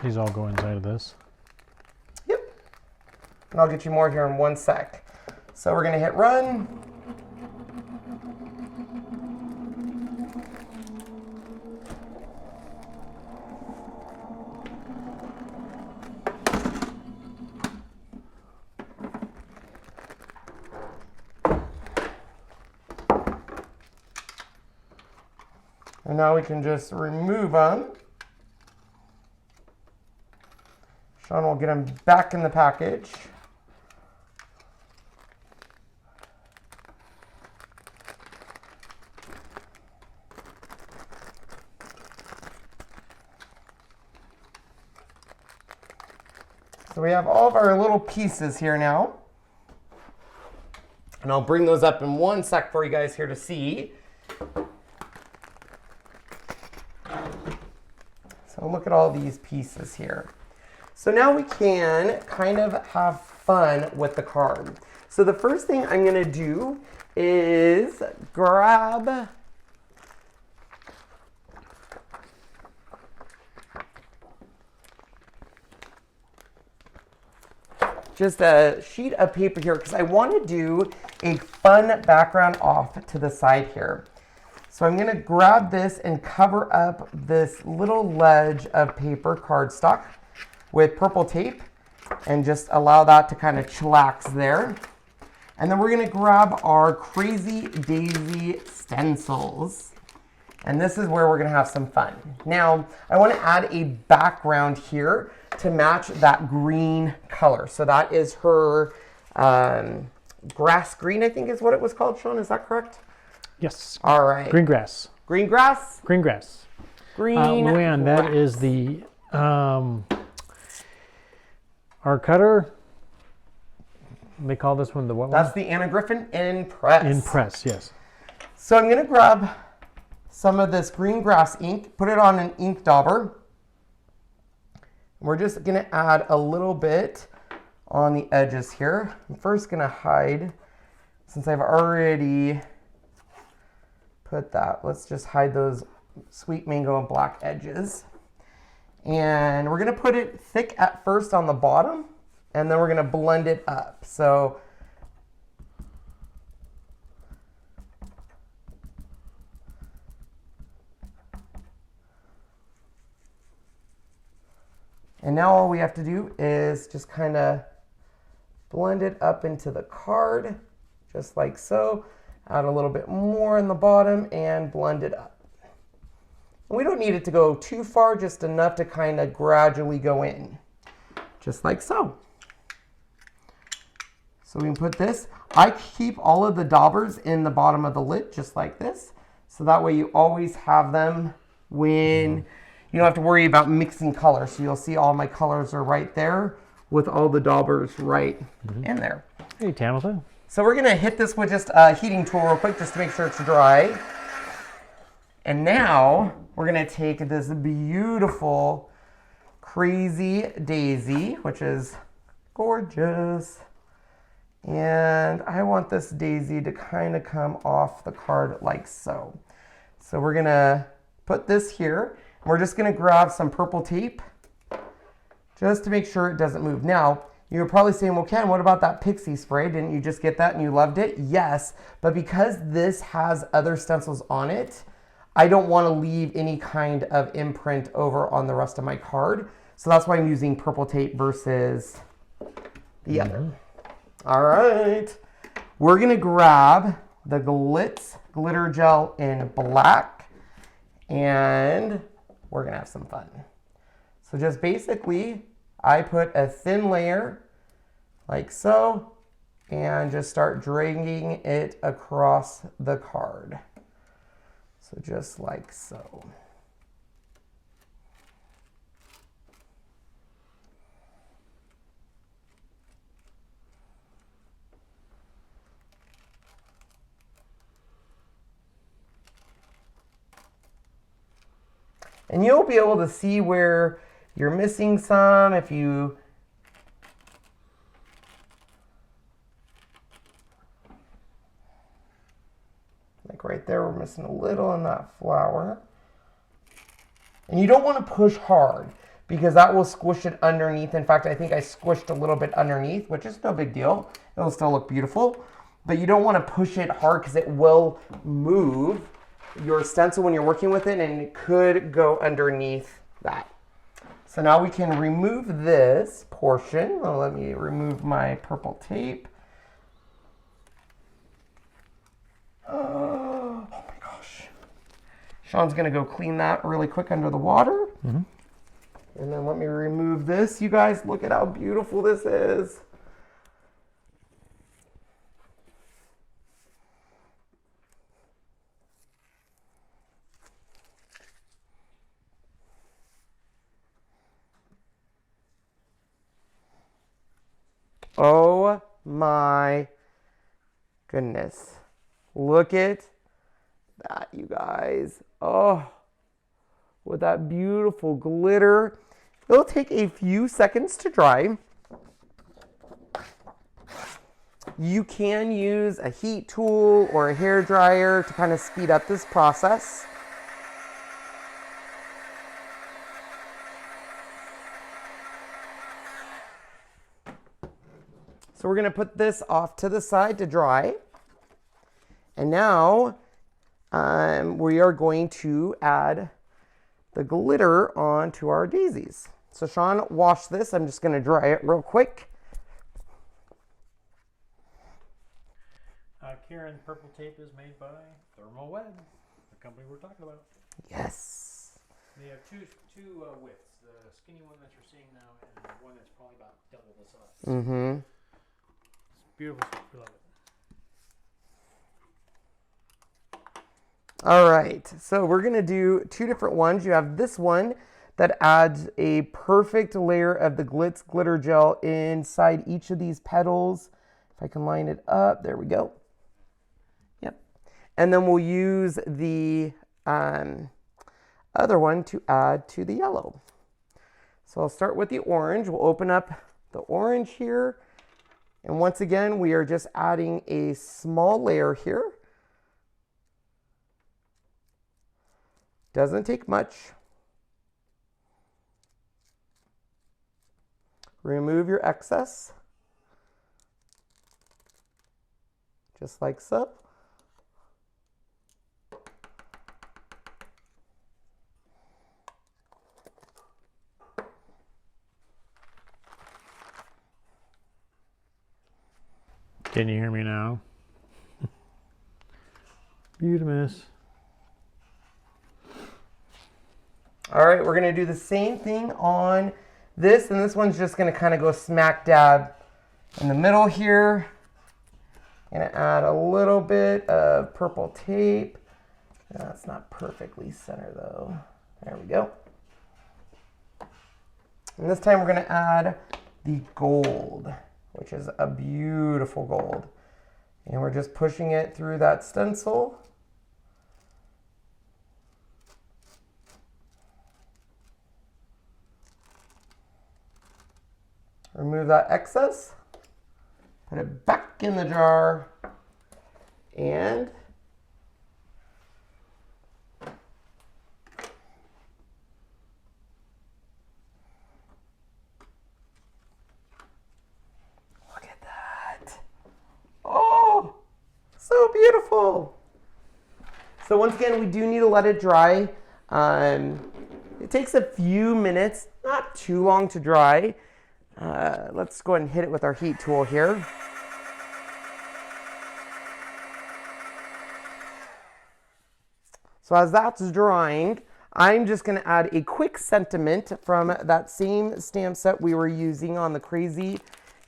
These all go inside of this. Yep. And I'll get you more here in one sec. So we're going to hit run. And now we can just remove them. Sean will get them back in the package. So we have all of our little pieces here now. And I'll bring those up in one sec for you guys here to see. So look at all these pieces here. So now we can kind of have fun with the card. So the first thing I'm going to do is grab just a sheet of paper here because I want to do a fun background off to the side here. So I'm going to grab this and cover up this little ledge of paper cardstock with purple tape and just allow that to kind of chillax there. And then we're going to grab our Crazy Daisy stencils. And this is where we're going to have some fun. Now, I want to add a background here to match that green color. So that is her grass green, I think is what it was called, Sean. Is that correct? Yes. All right. Green grass. Green grass? Green grass. Green Luann, grass. that is the our cutter. They call this one the what one? That's the Anna Griffin Impress. Impress, yes. So I'm going to grab some of this green grass ink, put it on an ink dauber. We're just going to add a little bit on the edges here. I'm first going to hide, since I've already put that, let's just hide those sweet mango and black edges. And we're going to put it thick at first on the bottom, and then we're going to blend it up. So And now all we have to do is just kind of blend it up into the card, just like so. Add a little bit more in the bottom and blend it up. And we don't need it to go too far, just enough to kind of gradually go in, just like so. So we can put this. I keep all of the daubers in the bottom of the lid, just like this. So that way you always have them when you don't have to worry about mixing colors. So you'll see all my colors are right there with all the daubers right in there. Hey, Tamilton. So we're gonna hit this with just a heating tool real quick just to make sure it's dry. And now we're gonna take this beautiful Crazy Daisy, which is gorgeous. And I want this daisy to kind of come off the card like so. So we're gonna put this here. We're just gonna grab some purple tape just to make sure it doesn't move. Now, you're probably saying, well, Ken, what about that pixie spray? Didn't you just get that and you loved it? Yes, but because this has other stencils on it, I don't want to leave any kind of imprint over on the rest of my card. So that's why I'm using purple tape versus the other. All right, we're gonna grab the Glitz glitter gel in black and we're gonna have some fun. So just basically, I put a thin layer like so and just start dragging it across the card. So just like so. And you'll be able to see where you're missing some if you like right there, we're missing a little in that flower. And you don't want to push hard because that will squish it underneath. In fact, I think I squished a little bit underneath, which is no big deal. It'll still look beautiful, but you don't want to push it hard because it will move your stencil when you're working with it and it could go underneath that. So now we can remove this portion. Well, let me remove my purple tape. Oh my gosh. Sean's gonna go clean that really quick under the water. And then let me remove this. You guys, look at how beautiful this is. Oh my goodness. Look at that, you guys. Oh, with that beautiful glitter. It'll take a few seconds to dry. You can use a heat tool or a hair dryer to kind of speed up this process. So we're gonna put this off to the side to dry. And now we are going to add the glitter onto our daisies. So Sean, wash this. I'm just gonna dry it real quick. Karen, purple tape is made by Therm-O-Web, the company we're talking about. Yes. They have two widths, the skinny one that you're seeing now and one that's probably about double the size. Mm-hmm. It's beautiful stuff. We love it. All right, so we're gonna do two different ones. You have this one that adds a perfect layer of the Glitz glitter gel inside each of these petals. If I can line it up, there we go. Yep. And then we'll use the other one to add to the yellow. So I'll start with the orange. We'll open up the orange here. And once again, we are just adding a small layer here. Doesn't take much. Remove your excess. Just like so. Can you hear me now? Beautimous. All right, we're gonna do the same thing on this, and this one's just gonna kind of go smack dab in the middle here. Gonna add a little bit of purple tape. That's not perfectly center though. There we go. And this time we're gonna add the gold, which is a beautiful gold. And we're just pushing it through that stencil. Remove that excess, put it back in the jar, and look at that. Oh, so beautiful. So once again, we do need to let it dry. It takes a few minutes, not too long to dry. Let's go ahead and hit it with our heat tool here. So as that's drying, I'm just going to add a quick sentiment from that same stamp set we were using on the Crazy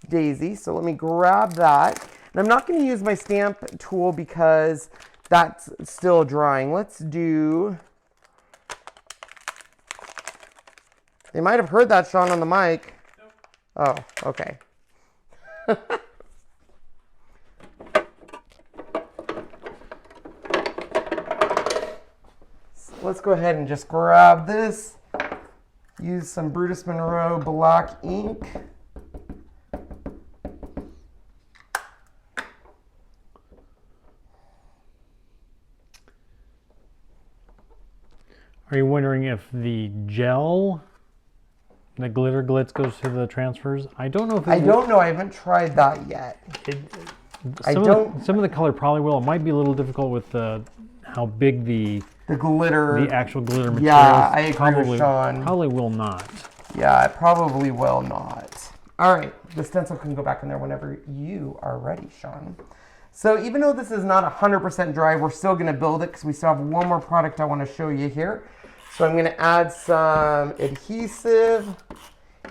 Daisy. So let me grab that. And I'm not going to use my stamp tool because that's still drying. Let's do... They might have heard that, Sean, on the mic. Oh, okay. So let's go ahead and just grab this. Use some Brutus Monroe black ink. Are you wondering if the gel, the glitter glitz, goes to the transfers? I don't know if I don't know. I haven't tried that yet. Some of the color probably will. It might be a little difficult with how big the glitter, the actual glitter material. Yeah, I agree with Sean. Probably will not. Yeah, it probably will not. All right, the stencil can go back in there whenever you are ready, Sean. So even though this is not 100% dry, we're still going to build it because we still have one more product I want to show you here. So I'm going to add some adhesive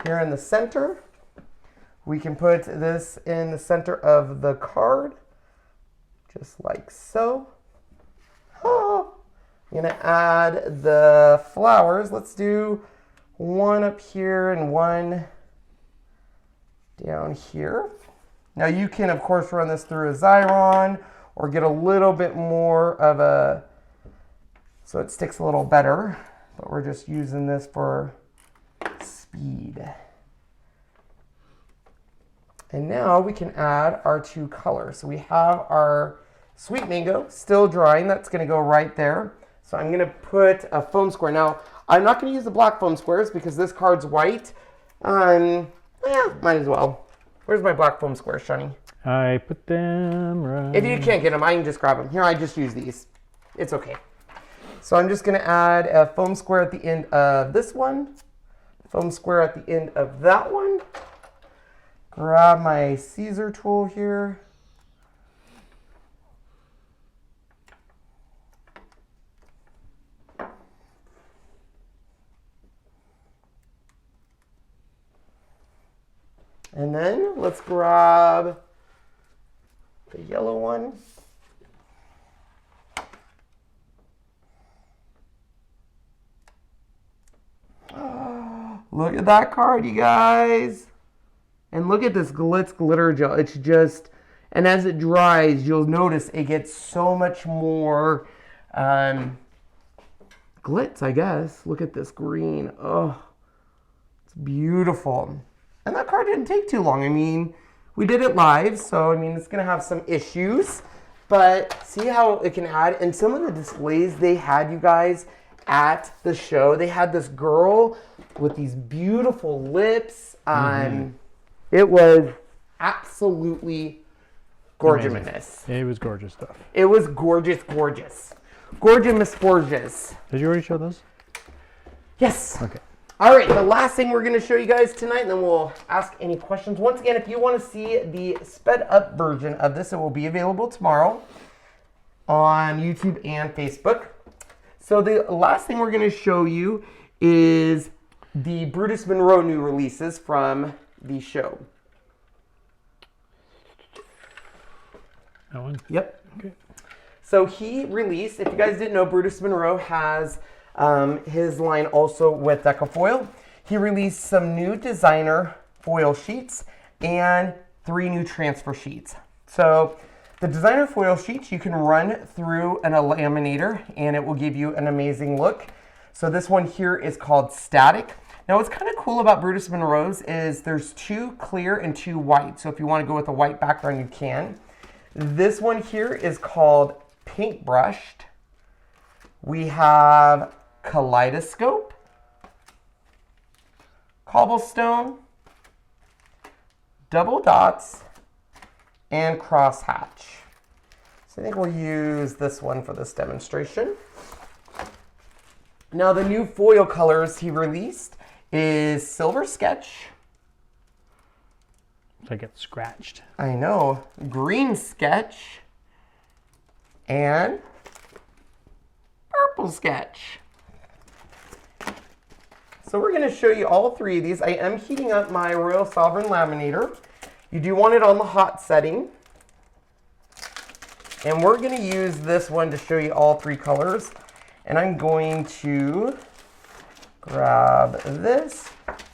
here in the center. We can put this in the center of the card, just like so. Oh, I'm going to add the flowers. Let's do one up here and one down here. Now you can, of course, run this through a Xyron or get a little bit more of a, so it sticks a little better. But we're just using this for speed. And now we can add our two colors. So we have our Sweet Mango still drying. That's going to go right there. So I'm going to put a foam square. Now, I'm not going to use the black foam squares because this card's white. Yeah, might as well. Where's my black foam squares, Shani? I put them right. If you can't get them, I can just grab them. Here, I just use these. It's okay. So I'm just going to add a foam square at the end of this one, foam square at the end of that one. Grab my Siser tool here. And then let's grab the yellow one. Look at that card, you guys. And look at this Glitz glitter gel. It's just, and as it dries, you'll notice it gets so much more glitz, I guess. Look at this green. Oh, it's beautiful. And that card didn't take too long. I mean, we did it live, so I mean, it's gonna have some issues, but see how it can add. And some of the displays they had, you guys, at the show, they had this girl with these beautiful lips. It was absolutely gorgeous. It was gorgeous stuff. It was gorgeous, gorgeous. Gorgeous, gorgeous. Did you already show those? Yes. Okay. All right, the last thing we're going to show you guys tonight, and then we'll ask any questions. Once again, if you want to see the sped up version of this, it will be available tomorrow on YouTube and Facebook. So the last thing we're going to show you is the Brutus Monroe new releases from the show. That one? Yep. Okay. So he released, if you guys didn't know, Brutus Monroe has his line also with Deco foil. He released some new designer foil sheets and 3 new transfer sheets. So the designer foil sheets you can run through a laminator and it will give you an amazing look. So this one here is called Static. Now what's kind of cool about Brutus Monroe's is there's 2 clear and 2 white. So if you want to go with a white background, you can. This one here is called Paintbrushed. We have Kaleidoscope, Cobblestone, Double Dots, and Crosshatch. So I think we'll use this one for this demonstration. Now the new foil colors he released is Silver Sketch. So I get scratched. I know. Green Sketch. And Purple Sketch. So we're going to show you all 3 of these. I am heating up my Royal Sovereign laminator. You do want it on the hot setting. And we're going to use this one to show you all 3 colors. And I'm going to grab this.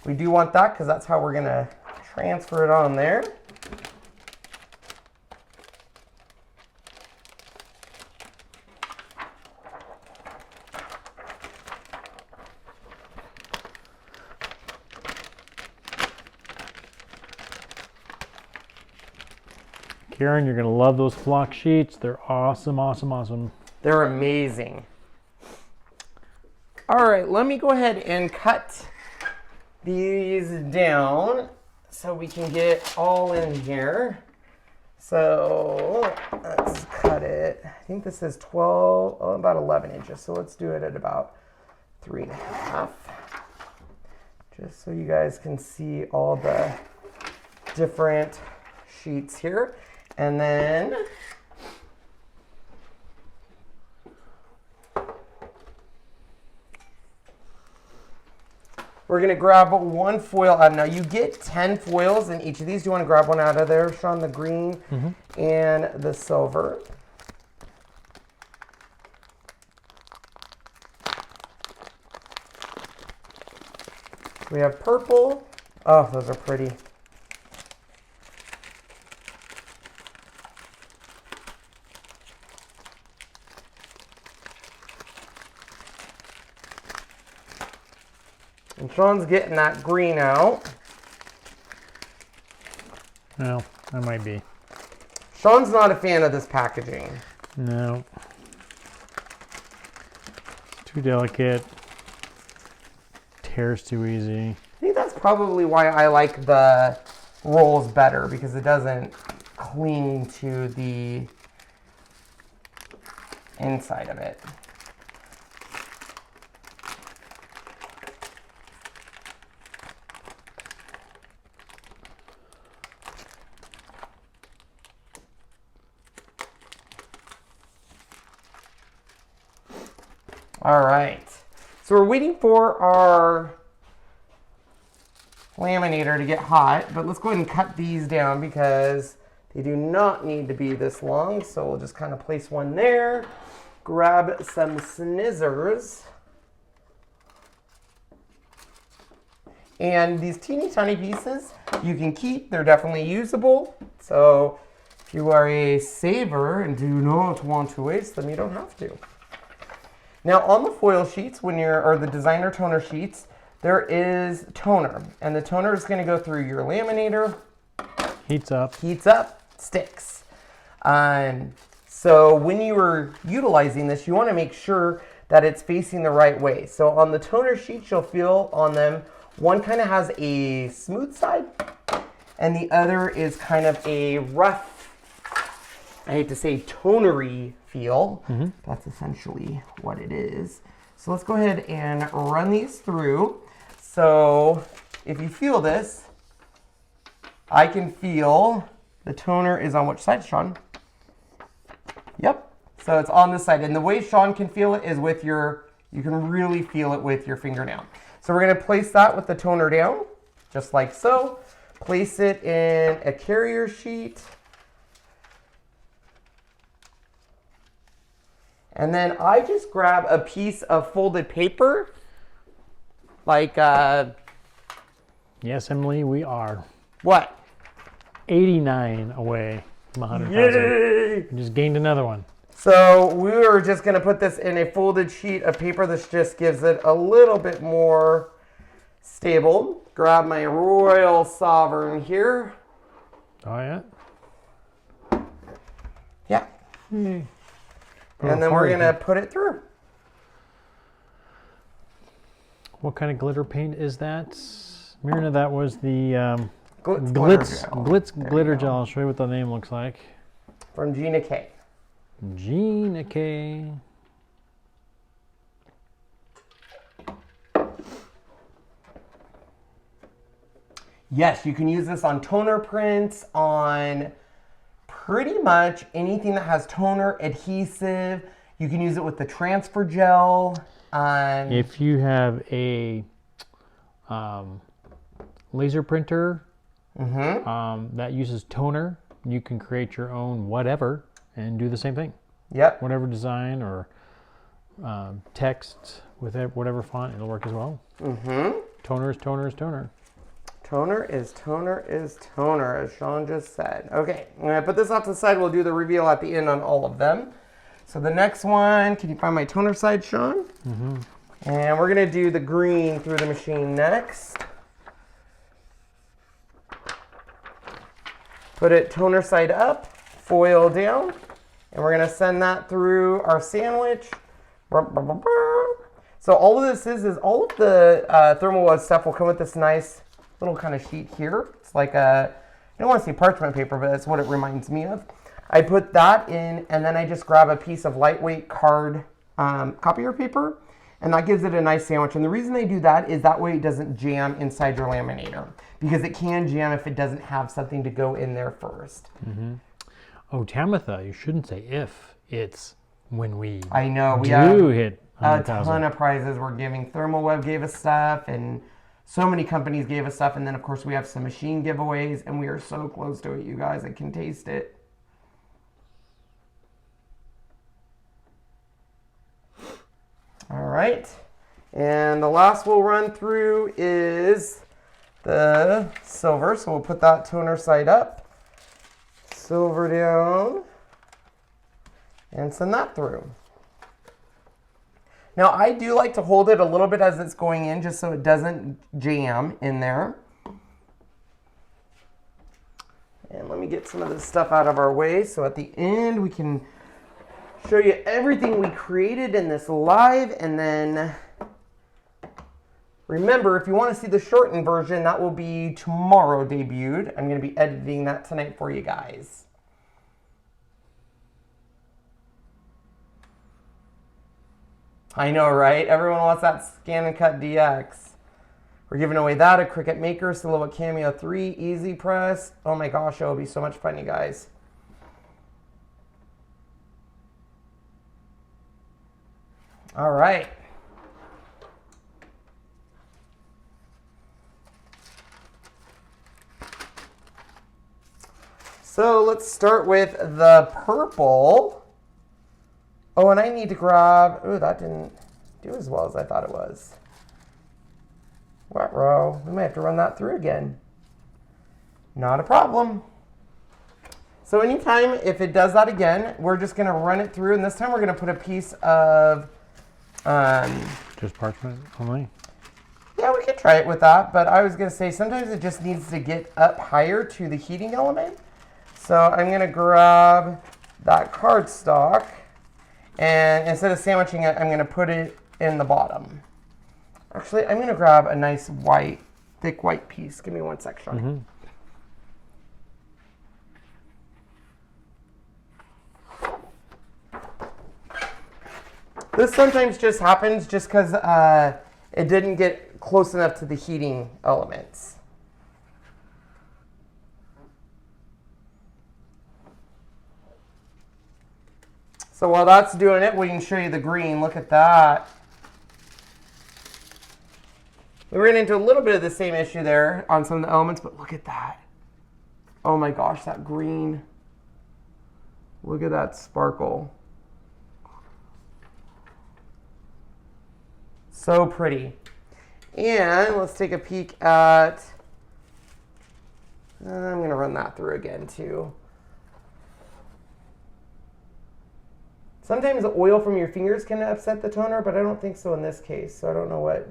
We do want that because that's how we're going to transfer it on there. Karen, you're going to love those flock sheets. They're awesome, awesome, awesome. They're amazing. All right, let me go ahead and cut these down so we can get all in here. So let's cut it. I think this is 12, oh, about 11 inches. So let's do it at about 3.5. Just so you guys can see all the different sheets here. And then we're going to grab 1 foil out. Now you get 10 foils in each of these. Do you want to grab one out of there, Sean? The green and the silver. We have purple. Oh, those are pretty. And Sean's getting that green out. Well, I might be. Sean's not a fan of this packaging. No. It's too delicate. Tears too easy. I think that's probably why I like the rolls better, because it doesn't cling to the inside of it. All right, so we're waiting for our laminator to get hot, but let's go ahead and cut these down because they do not need to be this long. So we'll just kind of place one there, grab some scissors, and these teeny tiny pieces you can keep. They're definitely usable. So if you are a saver and do not want to waste them, you don't have to. Now on the foil sheets, or the designer toner sheets, there is toner, and the toner is going to go through your laminator. Heats up, sticks. So when you are utilizing this, you want to make sure that it's facing the right way. So on the toner sheets, you'll feel on them, one kind of has a smooth side, and the other is kind of a rough, I hate to say tonery feel. That's essentially what it is. So let's go ahead and run these through. So if you feel this, I can feel the toner is on which side, Sean? Yep. So it's on this side. And the way Sean can feel it is with your, you can really feel it with your fingernail. So we're going to place that with the toner down, just like so. Place it in a carrier sheet. And then I just grab a piece of folded paper, like Yes, Emily, we are what? 89 away from 100,000. We just gained another one. So we were just going to put this in a folded sheet of paper. This just gives it a little bit more stable. Grab my Royal Sovereign here. Oh, yeah? Yeah. And then we're going to put it through. What kind of glitter paint is that? Myrna, that was the Glitz glitter gel. I'll show you what the name looks like. From Gina K. Gina K. Yes, you can use this on toner prints, on pretty much anything that has toner, adhesive. You can use it with the transfer gel. If you have a laser printer that uses toner, you can create your own whatever and do the same thing. Yep. Whatever design or text with whatever font, it'll work as well. Toner is toner is toner. Toner is toner is toner, as Sean just said. Okay, I'm going to put this off to the side. We'll do the reveal at the end on all of them. So the next one, can you find my toner side, Sean? And we're going to do the green through the machine next. Put it toner side up, foil down, and we're going to send that through our sandwich. So all of this is all of the Therm-O-Web stuff will come with this nice little kind of sheet here. It's like a, I don't want to say parchment paper, but that's what it reminds me of. I put that in, and then I just grab a piece of lightweight card copier paper, and that gives it a nice sandwich. And the reason I do that is that way it doesn't jam inside your laminator, because it can jam if it doesn't have something to go in there first. Oh, Tamitha, you shouldn't say if, it's when we I know, we hit a 100,000. ton of prizes we're giving. Therm-O-Web gave us stuff, and so many companies gave us stuff. And then, of course, we have some machine giveaways, and we are so close to it, you guys. I can taste it. All right. And the last we'll run through is the silver. So we'll put that toner side up, silver down, and send that through. Now, I do like to hold it a little bit as it's going in, just so it doesn't jam in there. And let me get some of this stuff out of our way, so at the end we can show you everything we created in this live. And then remember, if you want to see the shortened version, that will be tomorrow debuted. I'm going to be editing that tonight for you guys. I know, right? Everyone wants that Scan and Cut DX. We're giving away that, a Cricut Maker, Silhouette Cameo 3, Easy Press. Oh my gosh, it will be so much fun, you guys. All right. So let's start with the purple. Oh, and I need to grab, oh, that didn't do as well as I thought it was. What row? We might have to run that through again. Not a problem. So anytime, if it does that again, we're just gonna run it through, and this time we're gonna put a piece of, just parchment only? yeah, we could try it with that, but I was gonna say sometimes it just needs to get up higher to the heating element. So I'm gonna grab that cardstock, and instead of sandwiching it, I'm gonna put it in the bottom. Actually, I'm gonna grab a nice white, thick white piece. Give me one sec, Sean. This sometimes just happens just because it didn't get close enough to the heating elements. So while that's doing it, we can show you the green. Look at that. We ran into a little bit of the same issue there on some of the elements, but look at that. Oh my gosh, that green. Look at that sparkle. So pretty. And let's take a peek at, I'm going to run that through again too. Sometimes the oil from your fingers can upset the toner, but I don't think so in this case, so I don't know what.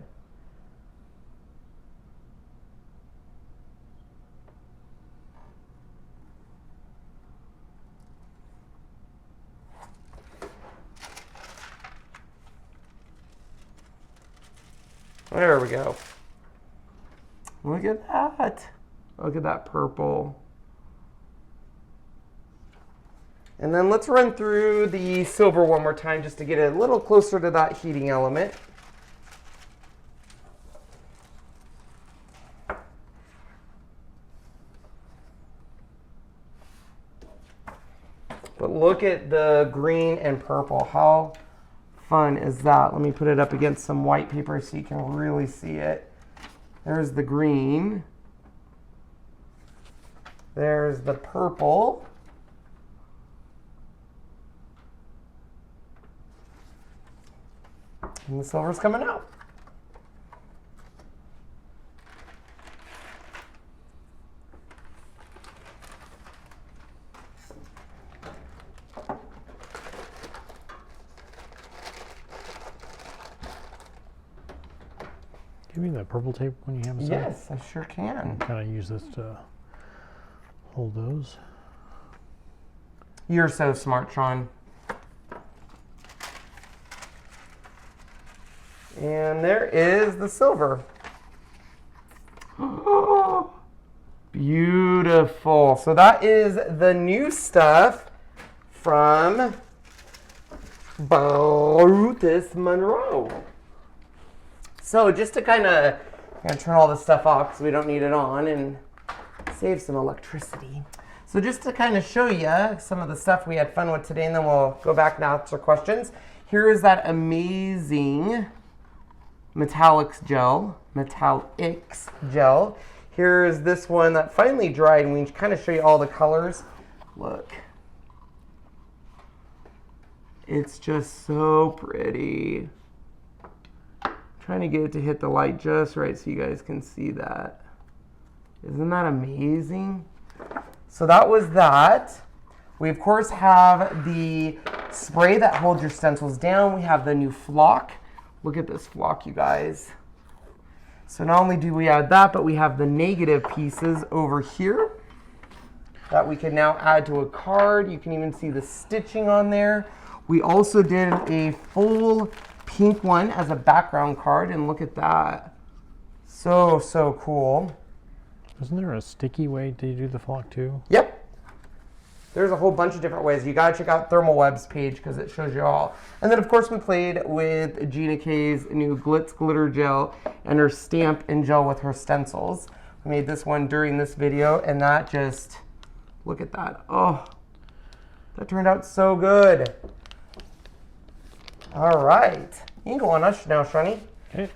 There we go. Look at that. Look at that purple. And then let's run through the silver one more time just to get it a little closer to that heating element. But look at the green and purple. How fun is that? Let me put it up against some white paper so you can really see it. There's the green. There's the purple. And the silver's coming out. Give me that purple tape when you have a sec. Yes, I sure can. Kind of use this to hold those. You're so smart, Sean. And there is the silver. Oh, beautiful. So that is the new stuff from Brutus Monroe. So just to kind of turn all this stuff off because we don't need it on and save some electricity. So just to kind of show you some of the stuff we had fun with today, and then we'll go back and answer questions. Here is that amazing metallics gel. Here's this one that finally dried, and we can kind of show you all the colors. Look. It's just so pretty. Trying to get it to hit the light just right so you guys can see that. Isn't that amazing? So that was that. We of course have the spray that holds your stencils down. We have the new flock. Look at this flock, you guys. So not only do we add that, but we have the negative pieces over here that we can now add to a card. You can even see the stitching on there. We also did a full pink one as a background card, and look at that. So, so cool. Isn't there a sticky way to do the flock too? Yep. There's a whole bunch of different ways. You gotta check out Therm-O-Web's page because it shows you all. And then of course we played with Gina K's new Glitz glitter gel and her stamp and gel with her stencils. We made this one during this video, and that just, look at that. Oh, that turned out so good. All right, you can go on us now, Shani. Okay.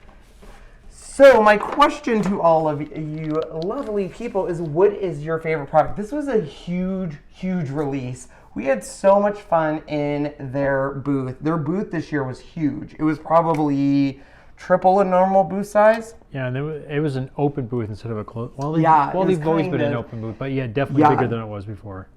So my question to all of you lovely people is, what is your favorite product? This was a huge, huge release. We had so much fun in their booth. Their booth this year was huge. It was probably triple a normal booth size. Yeah, and it was an open booth instead of a closed. Well, they've always been an open booth, but yeah, definitely bigger than it was before.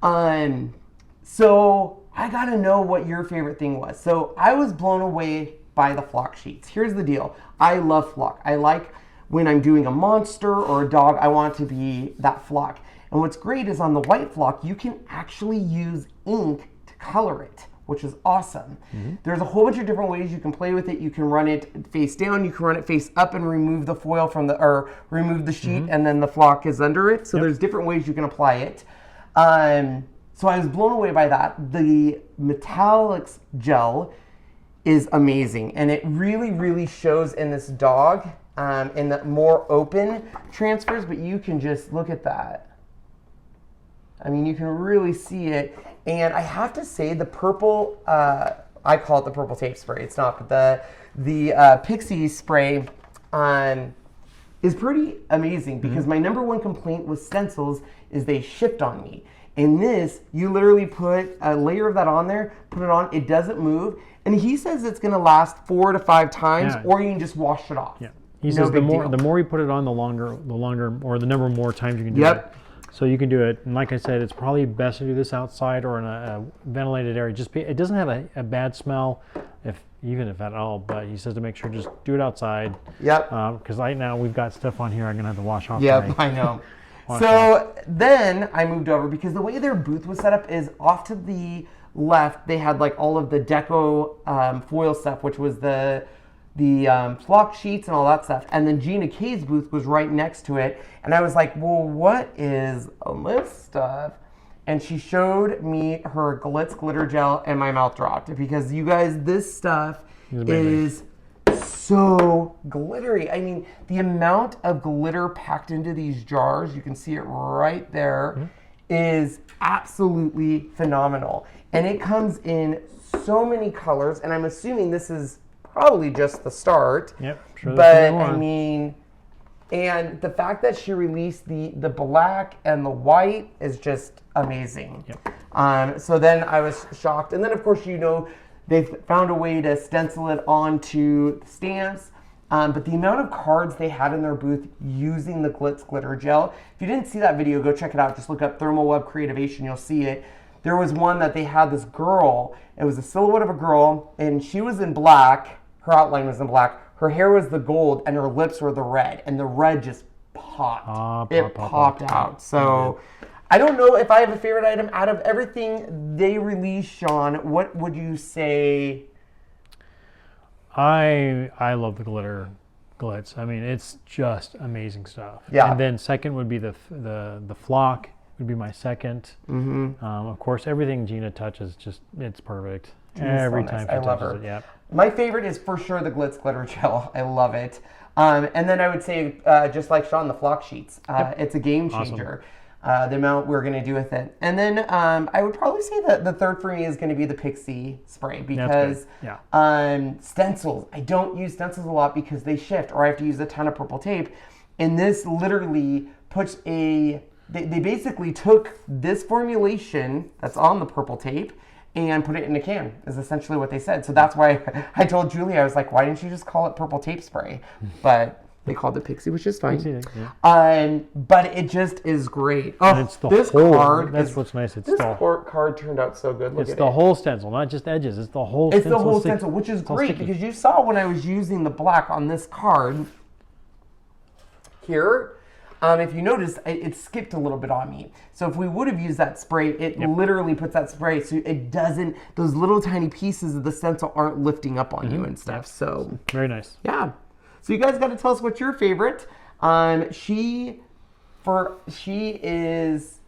So I gotta know what your favorite thing was. So I was blown away by the flock sheets. Here's the deal. I love flock. I like when I'm doing a monster or a dog, I want it to be that flock. And what's great is on the white flock, you can actually use ink to color it, which is awesome. Mm-hmm. There's a whole bunch of different ways you can play with it. You can run it face down, you can run it face up and remove the foil from the, or remove the sheet, mm-hmm. and then the flock is under it. So there's different ways you can apply it. So I was blown away by that. The metallics gel is amazing, and it really, really shows in this dog in the more open transfers, but you can just look at that. I mean, you can really see it. And I have to say the purple, I call it the purple tape spray. It's not, but the pixie spray is pretty amazing because my #1 complaint with stencils is they shift on me. In this, you literally put a layer of that on there, put it on, it doesn't move. And he says it's gonna last 4 to 5 times, or you can just wash it off. Yeah. He says the more you put it on, the longer, or the number more times you can do it. So you can do it, and like I said, it's probably best to do this outside or in a ventilated area. It doesn't have a bad smell, even if at all. But he says to make sure just do it outside. Yep. Because right now we've got stuff on here I'm gonna have to wash off. Yep, tonight. I know. So then I moved over because the way their booth was set up is off to the left. They had like all of the Deco foil stuff, which was the flock sheets and all that stuff. And then Gina K's booth was right next to it. And I was like, well, what is all this stuff? And she showed me her Glitz glitter gel and my mouth dropped because you guys, this stuff is so glittery. I mean, the amount of glitter packed into these jars, you can see it right there, is absolutely phenomenal. And it comes in so many colors. And I'm assuming this is probably just the start. Yep, sure. But I mean, and the fact that she released the black and the white is just amazing. Yep. So then I was shocked. And then of course, you know, they've found a way to stencil it onto the stamps. But the amount of cards they had in their booth using the Glitz glitter gel. If you didn't see that video, go check it out. Just look up Therm-O-Web Creativation, you'll see it. There was one that they had this girl. It was a silhouette of a girl, and she was in black. Her outline was in black. Her hair was the gold, and her lips were the red. And the red just popped. It popped out. So I don't know if I have a favorite item. Out of everything they released, Sean, what would you say? I love the glitter Glitz. I mean, it's just amazing stuff. Yeah. And then second would be the flock. Would be my second. Of course, everything Gina touches, it's perfect. Every time she touches it. Yeah. My favorite is for sure the Glitz glitter gel. I love it. And then I would say, just like Sean, the flock sheets. It's a game changer. Awesome. The amount we're going to do with it. And then I would probably say that the third for me is going to be the pixie spray because stencils. I don't use stencils a lot because they shift or I have to use a ton of purple tape. And this literally puts They basically took this formulation that's on the purple tape and put it in a can, is essentially what they said. So that's why I told Julie, I was like, why didn't you just call it purple tape spray? But they called it pixie, which is fine. But it just is great. Oh, it's the this whole, card that's what's nice. It's this card turned out so good. Look it's at the it. whole stencil, not just edges. It's the whole stencil. It's the whole stencil, which is great because you saw when I was using the black on this card here, if you notice, it skipped a little bit on me. So if we would have used that spray, it literally puts that spray so it doesn't, those little tiny pieces of the stencil aren't lifting up on you and stuff. So very nice. Yeah. So you guys got to tell us what's your favorite. She is,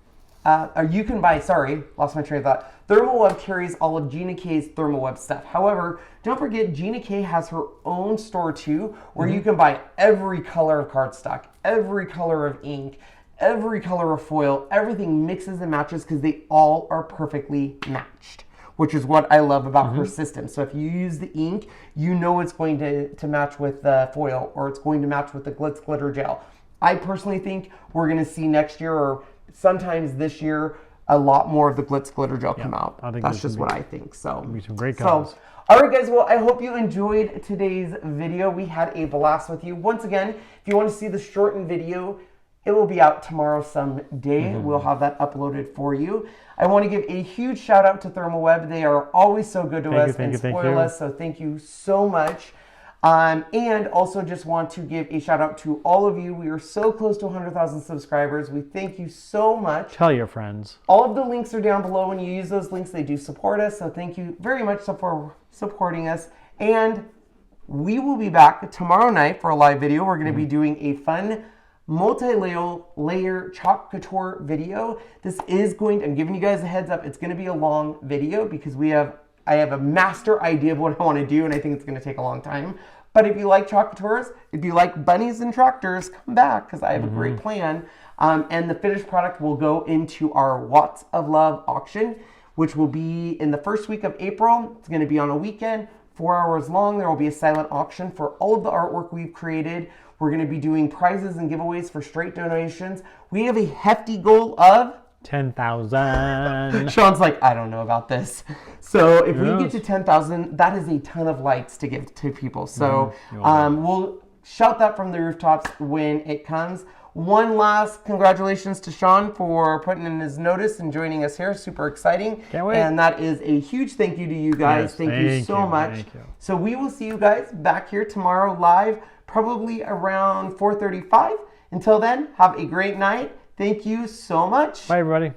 or you can buy, sorry, lost my train of thought. Therm-O-Web carries all of Gina K's Therm-O-Web stuff. However, don't forget Gina K has her own store too, where you can buy every color of cardstock, every color of ink, every color of foil, everything mixes and matches because they all are perfectly matched, which is what I love about her system. So if you use the ink, you know it's going to match with the foil or it's going to match with the Glitz glitter gel. I personally think we're going to see next year or sometimes this year a lot more of the Glitz glitter gel come out. That's just what I think. So be some great colors. All right, guys. Well, I hope you enjoyed today's video. We had a blast with you. Once again, if you want to see the shortened video, it will be out tomorrow someday. We'll have that uploaded for you. I want to give a huge shout out to Therm-O-Web. They are always so good to us and spoil us. So thank you so much. And also just want to give a shout out to all of you. We are so close to 100,000 subscribers. We thank you so much. Tell your friends. All of the links are down below. When you use those links, they do support us. So thank you very much for supporting us. And we will be back tomorrow night for a live video. We're going to be doing a fun multi-layer chalk couture video. This is going to, I'm giving you guys a heads up, it's going to be a long video because I have a master idea of what I want to do and I think it's going to take a long time. But if you like chocolate tours, if you like bunnies and tractors, come back because I have a great plan. And the finished product will go into our Watts of Love auction, which will be in the first week of April. It's going to be on a weekend, 4 hours long. There will be a silent auction for all of the artwork we've created. We're going to be doing prizes and giveaways for straight donations. We have a hefty goal of 10,000. Sean's like, I don't know about this. So if we get to 10,000, that is a ton of lights to give to people. So we'll shout that from the rooftops when it comes. One last congratulations to Sean for putting in his notice and joining us here. Super exciting. Can't wait. And that is a huge thank you to you guys. Yes, thank you so much. Thank you. So we will see you guys back here tomorrow live, probably around 4:35. Until then, have a great night. Thank you so much. Bye, everybody.